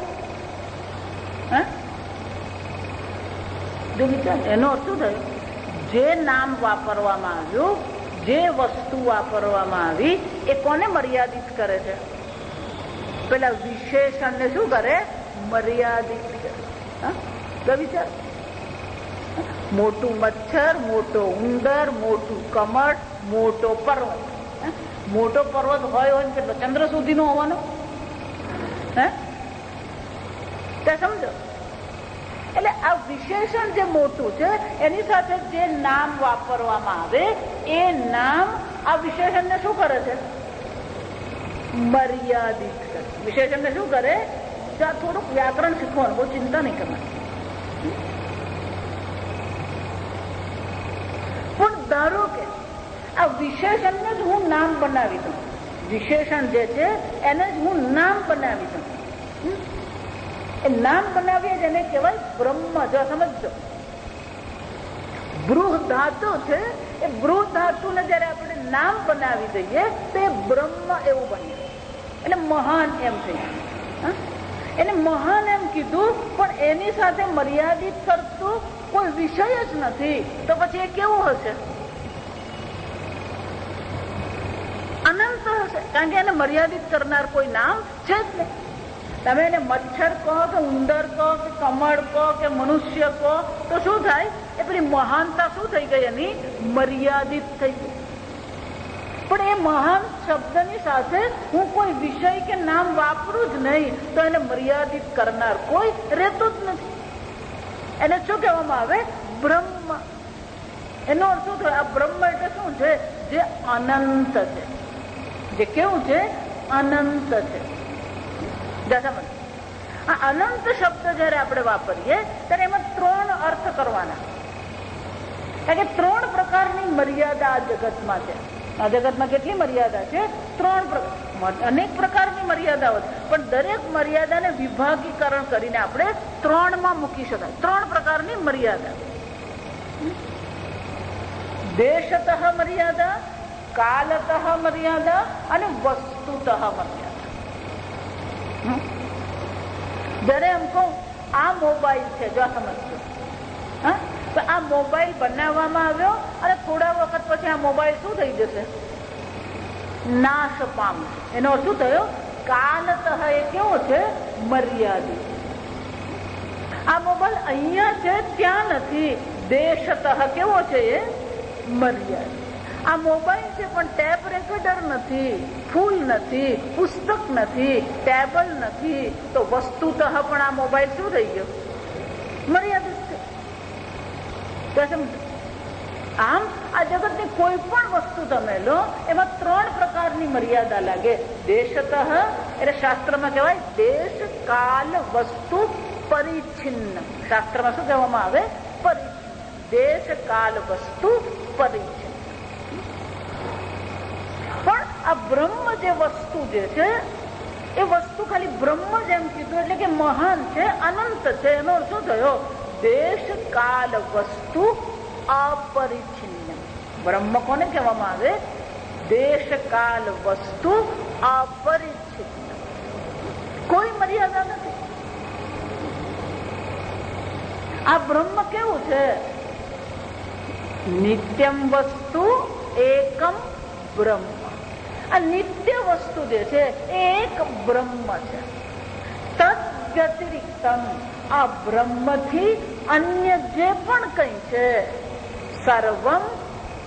એનો અર્થ શું થયો? જે નામ વાપરવામાં આવ્યું, જે વસ્તુ વાપરવામાં આવી એ કોને મર્યાદિત કરે છે? પેલા વિશેષણ ને શું કરે? મર્યાદિત કરે. વિચાર, મોટું મચ્છર, મોટો ઉંદર, મોટું કમળ, મોટો પર્વત. મોટો પર્વત હોય કેટલો? ચંદ્ર સુધી નો હોવાનો. સમજો એટલે આ વિશેષણ જે મોટું છે એની સાથે જે નામ વાપરવામાં આવે એ નામ આ વિશેષણ ને શું કરે છે? મર્યાદિત કરે. વિશેષણ ને શું કરે? થોડુંક વ્યાકરણ શીખવાનું, બહુ ચિંતા નહીં કરવાની. પણ ધારો કે આ વિશેષણને જ હું નામ બનાવી દઉં. વિશેષણ જે છે એને જ હું નામ બનાવી દઉં. એ નામ બનાવીએ જ એને કહેવાય બ્રહ્મ. જો સમજો, બૃહ ધાતુ છે, એ બૃહ ધાતુને જયારે આપણે નામ બનાવી દઈએ તો એ બ્રહ્મ એવું બને, એટલે મહાન એમ થઈ. એને મહાન એમ કીધું, પણ એની સાથે મર્યાદિત કરતું કોઈ વિષય જ નથી, તો પછી એ કેવું હશે? અનંત હશે, કારણ કે એને મર્યાદિત કરનાર કોઈ નામ છે જ નહીં. તમે એને મચ્છર કહો કે ઉંદર કહો કે કમળ કહો કે મનુષ્ય કહો તો શું થાય? એ પેલી મહાનતા શું થઈ ગઈ? એની મર્યાદિત થઈ ગઈ. પણ એ મહાન શબ્દની સાથે હું કોઈ વિષય કે નામ વાપરું જ નહીં, તો એને મર્યાદિત કરનાર કોઈ રહેતું જ નથી. એને શું કહેવામાં આવે? બ્રહ્મ. એનો અર્થ શું થયો? આ બ્રહ્મ એટલે શું છે? જે અનંત છે. જે કેવું છે? અનંત છે. આ અનંત શબ્દ જયારે આપણે વાપરીએ ત્યારે એમાં 3 અર્થ કરવાના. કારણ કે 3 પ્રકારની મર્યાદા આ જગતમાં છે. આ જગતમાં કેટલી મર્યાદા છે? 3 પ્રકાર. અનેક પ્રકારની મર્યાદાઓ છે, પણ દરેક મર્યાદાને વિભાગીકરણ કરીને આપણે 3 માં મૂકી શકાય. 3 પ્રકારની મર્યાદા: દેશતઃ મર્યાદા, કાલતઃ મર્યાદા અને વસ્તુતઃ મર્યાદા. જયારે એમ કહું આ મોબાઈલ છે, જો સમજજો, તો આ મોબાઈલ બનાવવામાં આવ્યો અને થોડા વખત પછી આ મોબાઈલ શું થઈ જશે? નાશ પામશે. એનો શું થયો? કાલતઃ. એ કેવો છે? મર્યાદિત. આ મોબાઈલ અહીંયા છે, ત્યાં નથી. દેશતઃ કેવો છે? એ મર્યાદિત. આ મોબાઈલ છે પણ ટેપ રેકોર્ડર નથી, ફૂલ નથી, પુસ્તક નથી, ટેબલ નથી, તો વસ્તુતઃ પણ આ મોબાઈલ શું થઈ ગયો? મર્યાદિત છે. આમ આ જગતની કોઈ પણ વસ્તુ તમે લો, એમાં 3 પ્રકારની મર્યાદા લાગે. દેશતઃ એટલે શાસ્ત્રમાં કહેવાય દેશ કાલ વસ્તુ પરિચ્છિન્ન. શાસ્ત્રમાં શું કહેવામાં આવે? પરિચ્છિન્ન. દેશ કાલ વસ્તુ પરિચ્છિન્ન. પણ આ બ્રહ્મ જે વસ્તુ જે છે એ વસ્તુ ખાલી બ્રહ્મ જેમ કીધું એટલે કે મહાન છે, અનંત છે. એનો શું થયો? દેશ કાલ વસ્તુ અપરિચ્છિન્ન. બ્રહ્મ કોને કહેવામાં આવે? દેશ કાલ વસ્તુ અપરિચ્છિન્ન. કોઈ મર્યાદા નથી. આ બ્રહ્મ કેવું છે? નિત્યમ વસ્તુ એકમ બ્રહ્મ. આ નિત્ય વસ્તુ જે છે એ એક બ્રહ્મ છે. તદ વ્યતિરિક્તમ. આ બ્રહ્મથી અન્ય જે પણ કઈ છે સર્વમ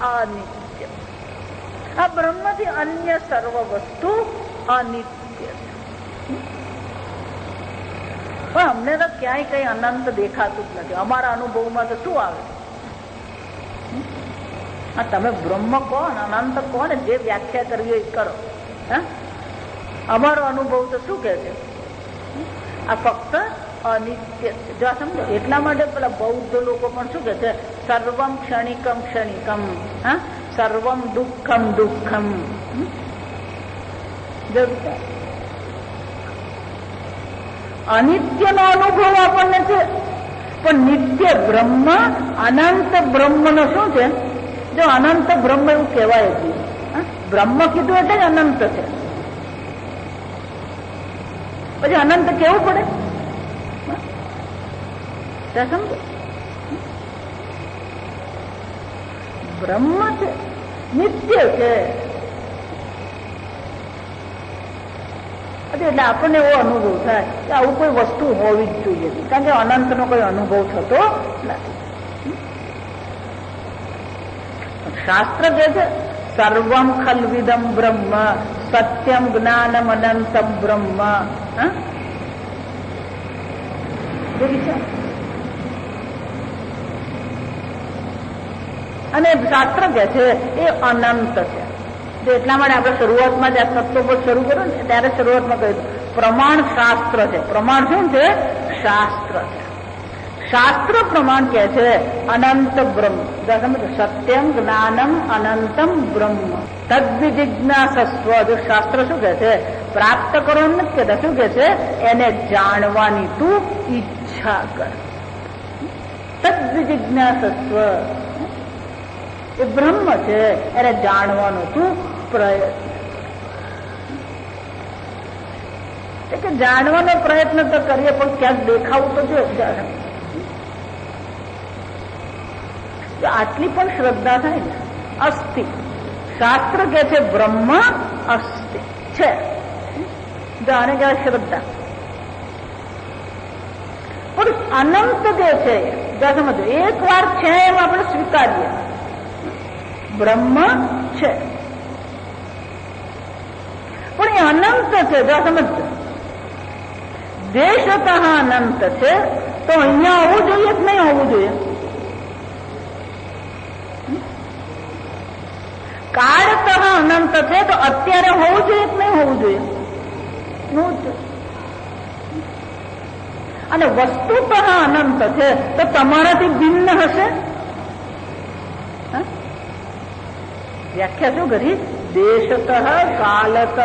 અનિત્ય. આ બ્રહ્મથી અન્ય સર્વ વસ્તુ અનિત્ય છે. પણ અમને તો ક્યાંય કઈ અનંત દેખાતું જ નથી. અમારા અનુભવમાં તો શું આવે? તમે બ્રહ્મ કહો ને અનંત કહો ને, જે વ્યાખ્યા કરવી હોય કરો. અમારો અનુભવ તો શું કે છે? આ ફક્ત અનિત્ય. જો સમજો, એટલા માટે પેલા બૌદ્ધ લોકો પણ શું કે છે? સર્વમ ક્ષણિકમ ક્ષણિકમ, સર્વમ દુઃખમ દુઃખમ. અનિત્ય નો અનુભવ આપણને છે, પણ નિત્ય બ્રહ્મ, અનંત બ્રહ્મ નો શું છે? જો અનંત બ્રહ્મ એવું કહેવાય છે. બ્રહ્મ કીધું એટલે જ અનંત છે. પછી અનંત કેવું પડે? સમજો, બ્રહ્મ છે, નિત્ય છે. એટલે આપણને એવો અનુભવ થાય કે આવું કોઈ વસ્તુ હોવી જ જોઈએ, કારણ કે અનંત નો કોઈ અનુભવ થતો નથી. શાસ્ત્ર કહે છે સર્વમ ખલ્વિદમ બ્રહ્મ સત્યમ જ્ઞાનમ અનંતમ બ્રહ્મ. અને શાસ્ત્ર કહે છે એ અનંત છે. એટલા માટે આપણે શરૂઆતમાં જ આ તત્વ શરૂ કર્યું ને ત્યારે શરૂઆતમાં કહ્યું પ્રમાણ શાસ્ત્ર છે. પ્રમાણ શું છે? શાસ્ત્ર છે. શાસ્ત્ર પ્રમાણ કહે છે અનંત બ્રહ્મ. સત્યમ જ્ઞાનમ અનંતમ બ્રહ્મ તદ્વિજિજ્ઞાસસ્વ. જો શાસ્ત્ર શું કહે છે? પ્રાપ્ત કરો નથી કહેતા, શું કહે છે? એને જાણવાની તું ઈચ્છા કર. તદ્વિજિજ્ઞાસસ્વ એ બ્રહ્મ છે, એને જાણવાનો તું પ્રયત્ન. કે જાણવાનો પ્રયત્ન તો કરીએ પણ ક્યાંક દેખાવું તો જો આટલી પણ શ્રદ્ધા થાય ને. અસ્થિ શાસ્ત્ર કે છે બ્રહ્મ અસ્થિ છે, જાણે કે શ્રદ્ધા. પણ અનંત જે છે સમજો, એક વાર છે એમ આપણે સ્વીકારીએ બ્રહ્મ છે, પણ એ અનંત છે. જો સમજો દેશતઃ અનંત છે તો અહીંયા હોવું જોઈએ કે નહીં હોવું જોઈએ? કાળતઃ અનંત છે તો અત્યારે હોવું જોઈએ કે નહીં હોવું જોઈએ? અને વસ્તુતઃ અનંત છે તો તમારાથી ભિન્ન હશે? વ્યાખ્યા શું કરી? દેશતઃ કાલતઃ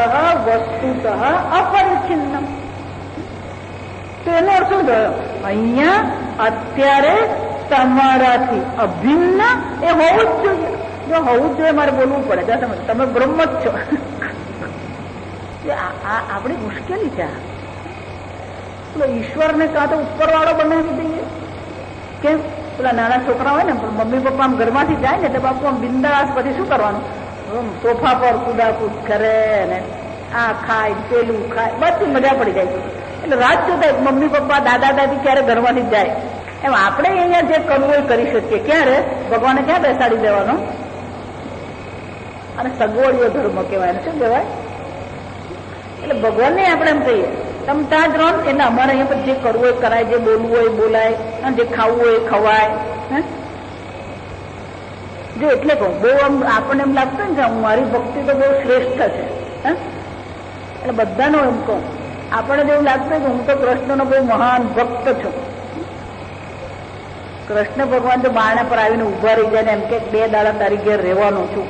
વસ્તુતઃ અપરિચ્છિન્નમ. તો એનો અર્થ શું થયો? અહીંયા અત્યારે તમારાથી અભિન્ન એ હોવું જ જોઈએ. જો હોવું જ જોઈએ મારે બોલવું પડે, તમે બ્રહ્મ જ છો. આપણી મુશ્કેલી છે. પેલો ઈશ્વરને કાં તો ઉપરવાળો બનાવી દઈએ. કેમ? પેલા નાના છોકરા હોય ને, મમ્મી પપ્પા આમ ઘરમાંથી જાય ને એટલે બાપુ આમ બિંદાસ, પછી શું કરવાનું? સોફા પર કુદાકુદ કરે ને આ ખાય પેલું ખાય, બધી મજા પડી જાય. એટલે રાત જોતા મમ્મી પપ્પા દાદા દાદી ક્યારે ઘરમાંથી જાય. એમ આપણે અહીંયા જે કરવું એ કરી શકીએ. ક્યારે? ભગવાને ક્યાં બેસાડી દેવાનો? અને સગવડીઓ ધર્મ કહેવાય. શું કહેવાય? એટલે ભગવાનને આપણે એમ કહીએ તમે ત્યાં જ રહો. એટલે અમારે અહીંયા પર જે કરવું હોય કરાય, જે બોલવું હોય બોલાય, અને જે ખાવું હોય ખવાય. જો એટલે કહું, બહુ આમ આપણને એમ લાગતું ને કે મારી ભક્તિ તો બહુ શ્રેષ્ઠ છે, એટલે બધાનો એમ કહું. આપણને જેવું લાગતું કે હું તો કૃષ્ણનો બહુ મહાન ભક્ત છું. કૃષ્ણ ભગવાન તો બારણા પર આવીને ઉભા રહી જાય ને એમ કે 2 દાડા તારી ઘેર રહેવાનો છું,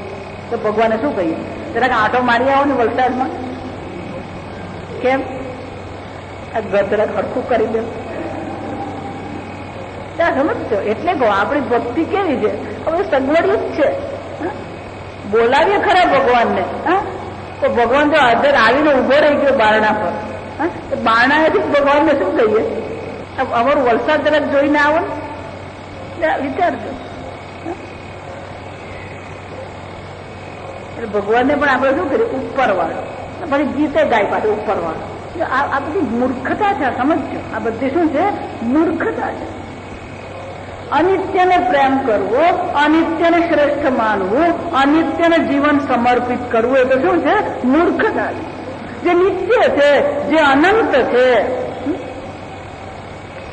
તો ભગવાને શું કહીએ? જરાક આંટો મારી આવો ને વલસાડમાં. કેમ? આ ઘર જરાક હરખું કરી દો. ત્યાં સમજજો. એટલે કહો આપણી ભક્તિ કેવી છે? હવે સગવડી જ છે. બોલાવીએ ખરા ભગવાનને, તો ભગવાન જો હાજર આવીને ઉભો રહી ગયો બારણા પર, તો બારણાએથી ભગવાનને શું કહીએ? અમારું વલસાડ જરાક જોઈને આવો ને, વિચારજો. એટલે ભગવાનને પણ આપણે શું કરીએ? ઉપરવાળો. પછી ગીતે ગાય પાછું ઉપરવાળો. આ બધી મૂર્ખતા છે. સમજજો, આ બધી શું છે? મૂર્ખતા છે. અનિત્યને પ્રેમ કરવો, અનિત્યને શ્રેષ્ઠ માનવું, અનિત્યને જીવન સમર્પિત કરવું, એ તો શું છે? મૂર્ખતા છે. જે નિત્ય છે, જે અનંત છે,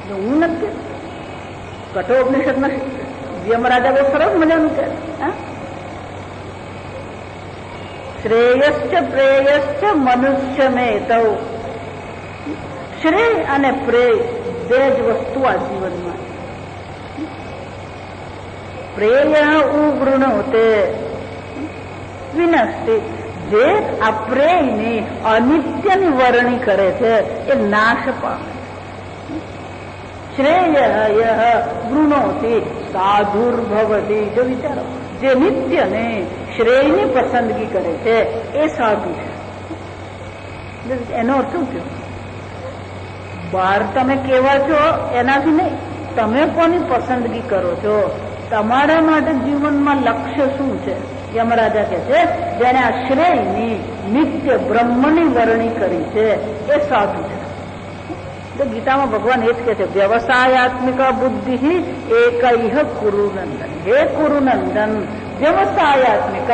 હું નથી. કઠોપનિષદમાં યમરાજા બહુ સરસ મજાનું કહે, શ્રેયશ્ચ પ્રેયશ્ચ મનુષ્ય મેતૌ. શ્રેય અને પ્રેય 2 જ વસ્તુ આ જીવનમાં. પ્રેય ઉવૃણોતે વિનષ્ટિ. જે આ પ્રેયની અનિત્યની વરણી કરે છે એ નાશ પામે. શ્રેય વૃણોતી સાધુર્ભવતી. જો વિચારો, જે નિત્યને શ્રેયની પસંદગી કરે છે એ સાધુ છે. એનો અર્થ શું થયો? બહાર તમે કેવા છો એનાથી નહીં, તમે કોની પસંદગી કરો છો? તમારા માટે જીવનમાં લક્ષ્ય શું છે? યમરાજા કહે છે જેને આ શ્રેયની નિત્ય બ્રહ્મની વરણી કરી છે એ સાધુ છે. તો ગીતામાં ભગવાન એ જ કહે છે, વ્યવસાયાત્મિક બુદ્ધિ એકૈહ કુરુનંદન. હે કુરુનંદન, વ્યવસાયાત્મિક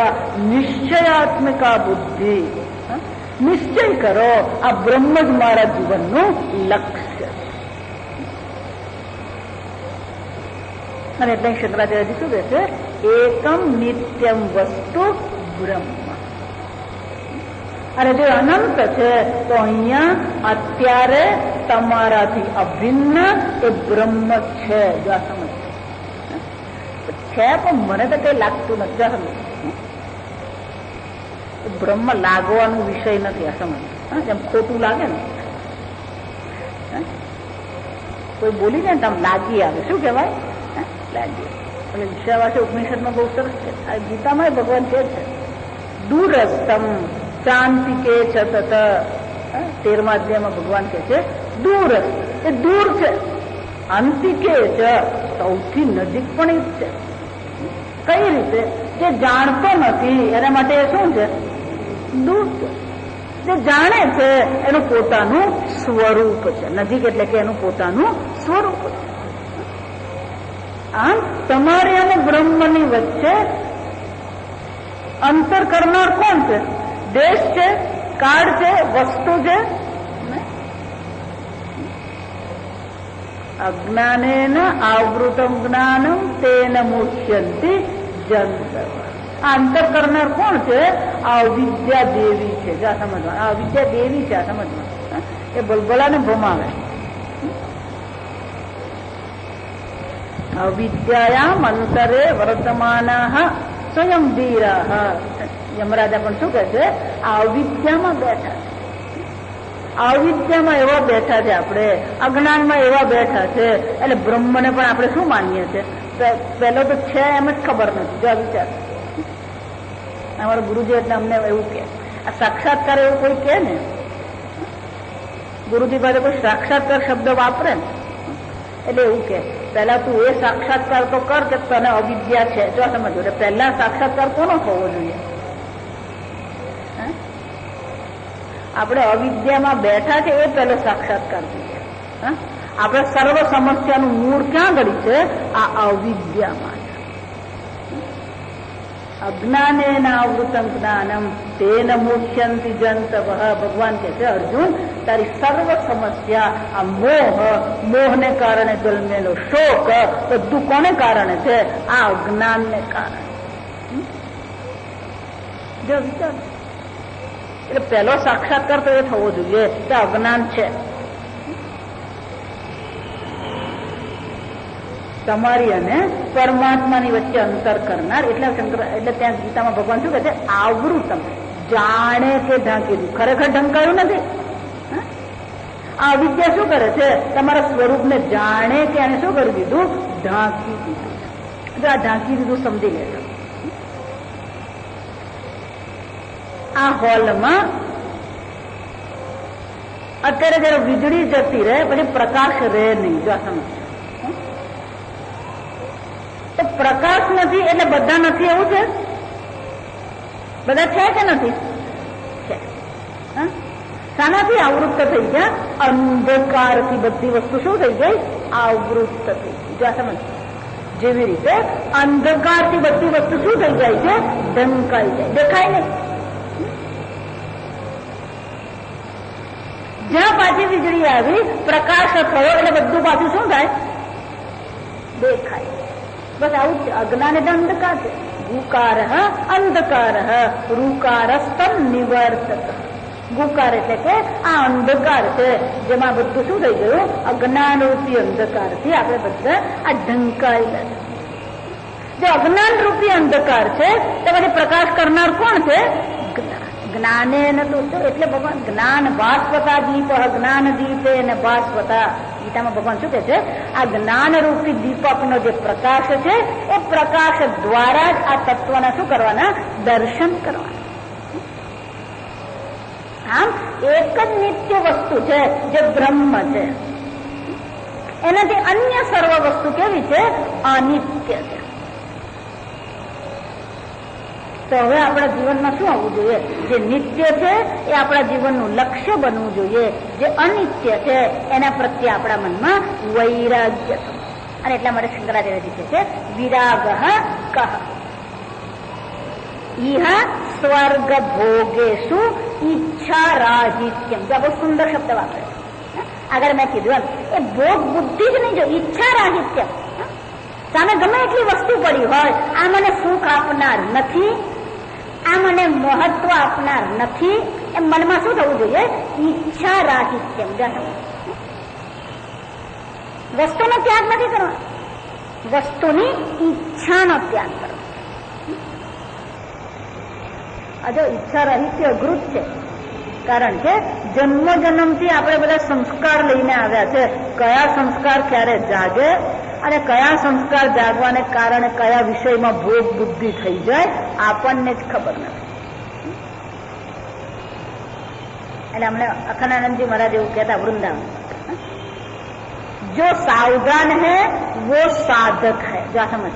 નિશ્ચયાત્મિક બુદ્ધિ. નિશ્ચય કરો આ બ્રહ્મ જ મારા જીવનનું લક્ષ્ય. અને એટલે શંકરાચાર્યજી શું કહે છે? એકમ નિત્યમ વસ્તુ બ્રહ્મ. અને જે અનંત છે તો અહીંયા અત્યારે તમારાથી અભિન્ન એ બ્રહ્મ છે. જો આ સમજ છે પણ મને તો કઈ લાગતું નથી. સમજ બ્રહ્મ લાગવાનો વિષય નથી. આ સમજ જેમ ખોટું લાગે ને, કોઈ બોલી જાય ને તમે લાગી આવે. શું કહેવાય? લાગી. એટલે ઈશાવાસી ઉપનિષદમાં બહુ સરસ છે. આ ગીતામાં ભગવાન કહે છે દૂરસ્તમ શાંતિકે સતત. 13મા અધ્યાયમાં ભગવાન કહે છે દૂર, એ દૂર છે. અંતિકે છે, સૌથી નજીક પણ એ જ છે. કઈ રીતે? જે જાણતો નથી એના માટે શું છે? દૂર છે. જે જાણે છે એનું પોતાનું સ્વરૂપ છે. નજીક એટલે કે એનું પોતાનું સ્વરૂપ છે. આમ તમારે અને બ્રહ્મની વચ્ચે અંતર કરનાર કોણ છે? દેશ છે, કાળ છે, વસ્તુ છે? અજ્ઞાનેન આવૃતમ જ્ઞાનમ તેન મુહ્યંતિ જંતવ. આ અંતર કરનાર કોણ છે? આ અવિદ્યા દેવી છે. જા સમજવા, આ અવિદ્યા દેવી છે. આ સમજવા, એ બલબલાને ભમાવે. અવિદ્યાયામ અંતરે વર્તમાના સ્વયં ધીરા. યમરાજા પણ શું કહે છે? આ અવિદ્યામાં બેઠા છે. અવિદ્યામાં એવા બેઠા છે આપણે, અજ્ઞાનમાં એવા બેઠા છે. એટલે બ્રહ્મને પણ આપણે શું માનીએ છીએ? પહેલો તો છે એમ જ ખબર નથી. જો વિચાર, અમારા ગુરુજી એટલે અમને એવું કે આ સાક્ષાત્કાર એવું કોઈ કે ને, ગુરુજી પાસે કોઈ સાક્ષાત્કાર શબ્દ વાપરે ને એટલે એવું કે પહેલા તું એ સાક્ષાત્કાર તો કર કે તને અવિદ્યા છે. જો સમજો, એટલે પહેલા સાક્ષાત્કાર કોનો થવો જોઈએ? આપણે અવિદ્યામાં બેઠા છે એ પહેલો સાક્ષાત્કાર જોઈએ. આપણે સર્વ સમસ્યાનું મૂળ ક્યાં ગળી છે? આ અવિદ્યામાં. અજ્ઞાનેન આવૃતમ જ્ઞાનમ તેન મુહ્યંતિ જંતવ. ભગવાન કહે છે અર્જુન, તારી સર્વ સમસ્યા આ મોહને કારણે જન્મેલો શોક બધું કોને કારણે છે? આ અજ્ઞાનને કારણે. જો વિચાર, એટલે પહેલો સાક્ષાત્કાર તો એ થવો જોઈએ કે અજ્ઞાન છે. તમારી અને પરમાત્માની વચ્ચે અંતર કરનાર. એટલે ત્યાં ગીતામાં ભગવાન શું કહે છે? આવૃતમ, જાણે કે ઢાંકી દીધું. ખરેખર ઢંકાયું નથી. આ અવિદ્યા શું કરે છે? તમારા સ્વરૂપને જાણે કે એને શું કરી દીધું? ઢાંકી દીધું. જો આ ઢાંકી દીધું સમજી લેજો. આ હોલમાં અત્યારે જયારે વીજળી જતી રહે પછી પ્રકાશ રહે નહીં. જો આ સમજ, તો પ્રકાશ નથી એટલે બધા નથી એવું છે? બધા છે કે નથી? છે. શાનાથી આવૃત્ત થઈ ગયા? અંધકારથી બધી વસ્તુ શું થઈ ગઈ? આવૃત્ત થઈ ગઈ. જો આ સમજ, જેવી રીતે અંધકારથી બધી વસ્તુ શું થઈ જાય છે? ઢંકાઈ જાય, દેખાય નહીં. જ્યાં પાછી વીજળી આવી, પ્રકાશ થયો એટલે બધું પાછું શું થાય? દેખાય. બસ આવું જ. અજ્ઞાન એટલે અંધકાર છે. ગુકાર અંધકાર રૂકારસ્તમ નિવર્તક. ગુકાર એટલે કે આ અંધકાર છે જેમાં બધું શું થઈ ગયું? અજ્ઞાન રૂપી અંધકારથી આપણે બધા આ ઢંકાયેલા છે. જો અજ્ઞાન રૂપી અંધકાર છે તો પછી પ્રકાશ કરનાર કોણ છે? જ્ઞાને નતું. એટલે ભગવાન જ્ઞાન ભાસ્વતા દીપ, જ્ઞાન દીપે ને ભાસ્વતા. ગીતામાં ભગવાન શું કહે છે? આ જ્ઞાન રૂપી દીપકનો જે પ્રકાશ છે એ પ્રકાશ દ્વારા જ આ તત્વના શું કરવાના? દર્શન કરવાના. આમ એક જ નિત્ય વસ્તુ છે જે બ્રહ્મ છે. એનાથી અન્ય સર્વ વસ્તુ કેવી છે? અનિત્ય છે. તો હવે આપણા જીવનમાં શું આવવું જોઈએ? જે નિત્ય છે એ આપણા જીવનનું લક્ષ્ય બનવું જોઈએ. જે અનિત્ય છે એના પ્રત્યે આપણા મનમાં વૈરાગ્ય. અને એટલા માટે શંકરાચાર્ય કહે છે વિરાગ કહ ઇહ સ્વર્ગ ભોગેશુ ઈચ્છા રાહિત્યમ. આ બહુ સુંદર શબ્દ વાપરે. આગળ મેં કીધું એ ભોગ બુદ્ધિ જ નહીં, જો ઈચ્છા રાહિત્યમ. સામે ગમે એટલી વસ્તુ પડી હોય, આ મને સુખ આપનાર નથી, આ મને મહત્વ આપનાર નથી, એમ મનમાં શું થવું જોઈએ? ઈચ્છા રાખી કેમ વસ્તુનો ત્યાગ નથી કરવાનો, વસ્તુની ઈચ્છાનો ત્યાગ કરવાનો. આ જો ઈચ્છા રાહિત્ય અઘરું જ છે, કારણ કે જન્મ જન્મથી આપણે બધા સંસ્કાર લઈને આવ્યા છે. કયા સંસ્કાર ક્યારે જાગે અને કયા સંસ્કાર જાગવાને કારણે કયા વિષયમાં ભોગ બુદ્ધિ થઈ જાય આપણને જ ખબર નથી. એટલે અમને અખંડાનંદજી મહારાજ એવું કહેતા વૃંદાવન, જો સાવધાન है वो साधक है. જો આ સમજ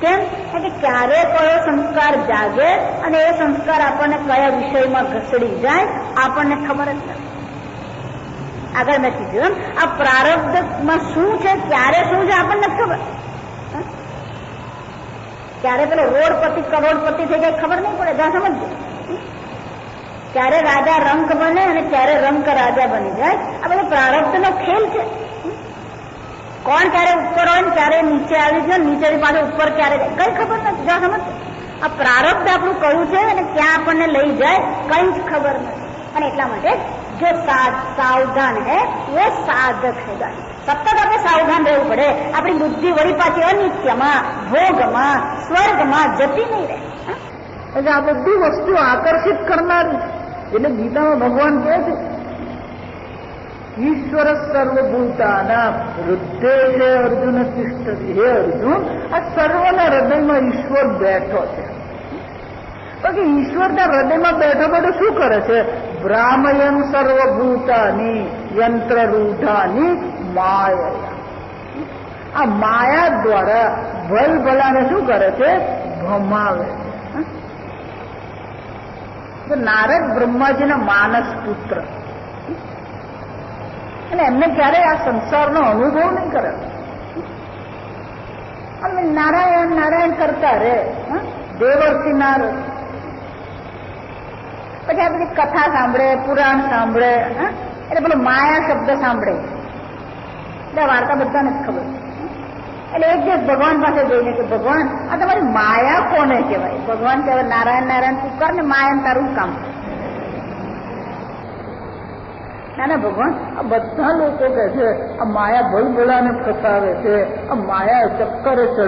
કેમ કે ક્યારે કયો સંસ્કાર જાગે અને એ સંસ્કાર આપણને કયા વિષયમાં ઘસડી જાય આપણને ખબર જ નથી. આગળ મેં કીધું આ પ્રારબ્ધમાં શું છે, ક્યારે શું છે આપણને ખબર. ક્યારે પેલો રોડપતિ કરોડપતિ થઈ જાય ખબર નહીં પડે. ત્યાં સમજજો, ક્યારે રાજા રંક બને અને ક્યારે રંક રાજા બની જાય આ બધો પ્રારબ્ધનો ખેલ છે. કોણ ક્યારે ઉપર હોય ને ક્યારે નીચે આવી જાય, નીચેની પાસે ઉપર ક્યારે જાય કઈ ખબર નથી. જ્યાં સમજ આ પ્રારબ્ધ આપણું કયું છે અને ક્યાં આપણને લઈ જાય કઈ જ ખબર નથી. અને એટલા માટે જો સાવધાન હે એ સાધક છે. સતત આપણે સાવધાન રહેવું પડે. આપણી બુદ્ધિ વળી પાછી અનિત્યમાં, ભોગમાં, સ્વર્ગમાં જતી નહીં રહે. એટલે આ બધી વસ્તુ આકર્ષિત કરનારી. એટલે ગીતામાં ભગવાન કહે છે ઈશ્વર સર્વભૂતાના હૃદય અર્જુન તિષ્ઠતિ. હે અર્જુન, આ સર્વના હૃદયમાં ઈશ્વર બેઠો છે. પછી ઈશ્વરના હૃદયમાં બેઠો બેઠો શું કરે છે? ભ્રામયન સર્વભૂતાની યંત્રરૂઢાની માયા. આ માયા દ્વારા ભલ ભલાને શું કરે છે? ભમાવે છે. નારદ બ્રહ્માજીના માનસ પુત્ર, એટલે એમને ક્યારેય આ સંસારનો અનુભવ નહીં કરે. અને નારાયણ નારાયણ કરતા રે દેવર્ષિ નારદ. પછી આ બધી કથા સાંભળે, પુરાણ સાંભળે, એટલે પેલો માયા શબ્દ સાંભળે એટલે વાર્તા બધાને જ ખબર. એટલે એક દિવસ ભગવાન પાસે જઈને કે ભગવાન આ તમારી માયા કોને કહેવાય? ભગવાન કહેવાય નારાયણ નારાયણ તું કર ને માયા તારું કામ. ના ભગવાન, આ બધા લોકો કહે છે આ માયા ભલભલાને ફસાવે છે, આ માયા ચક્કરે ચડે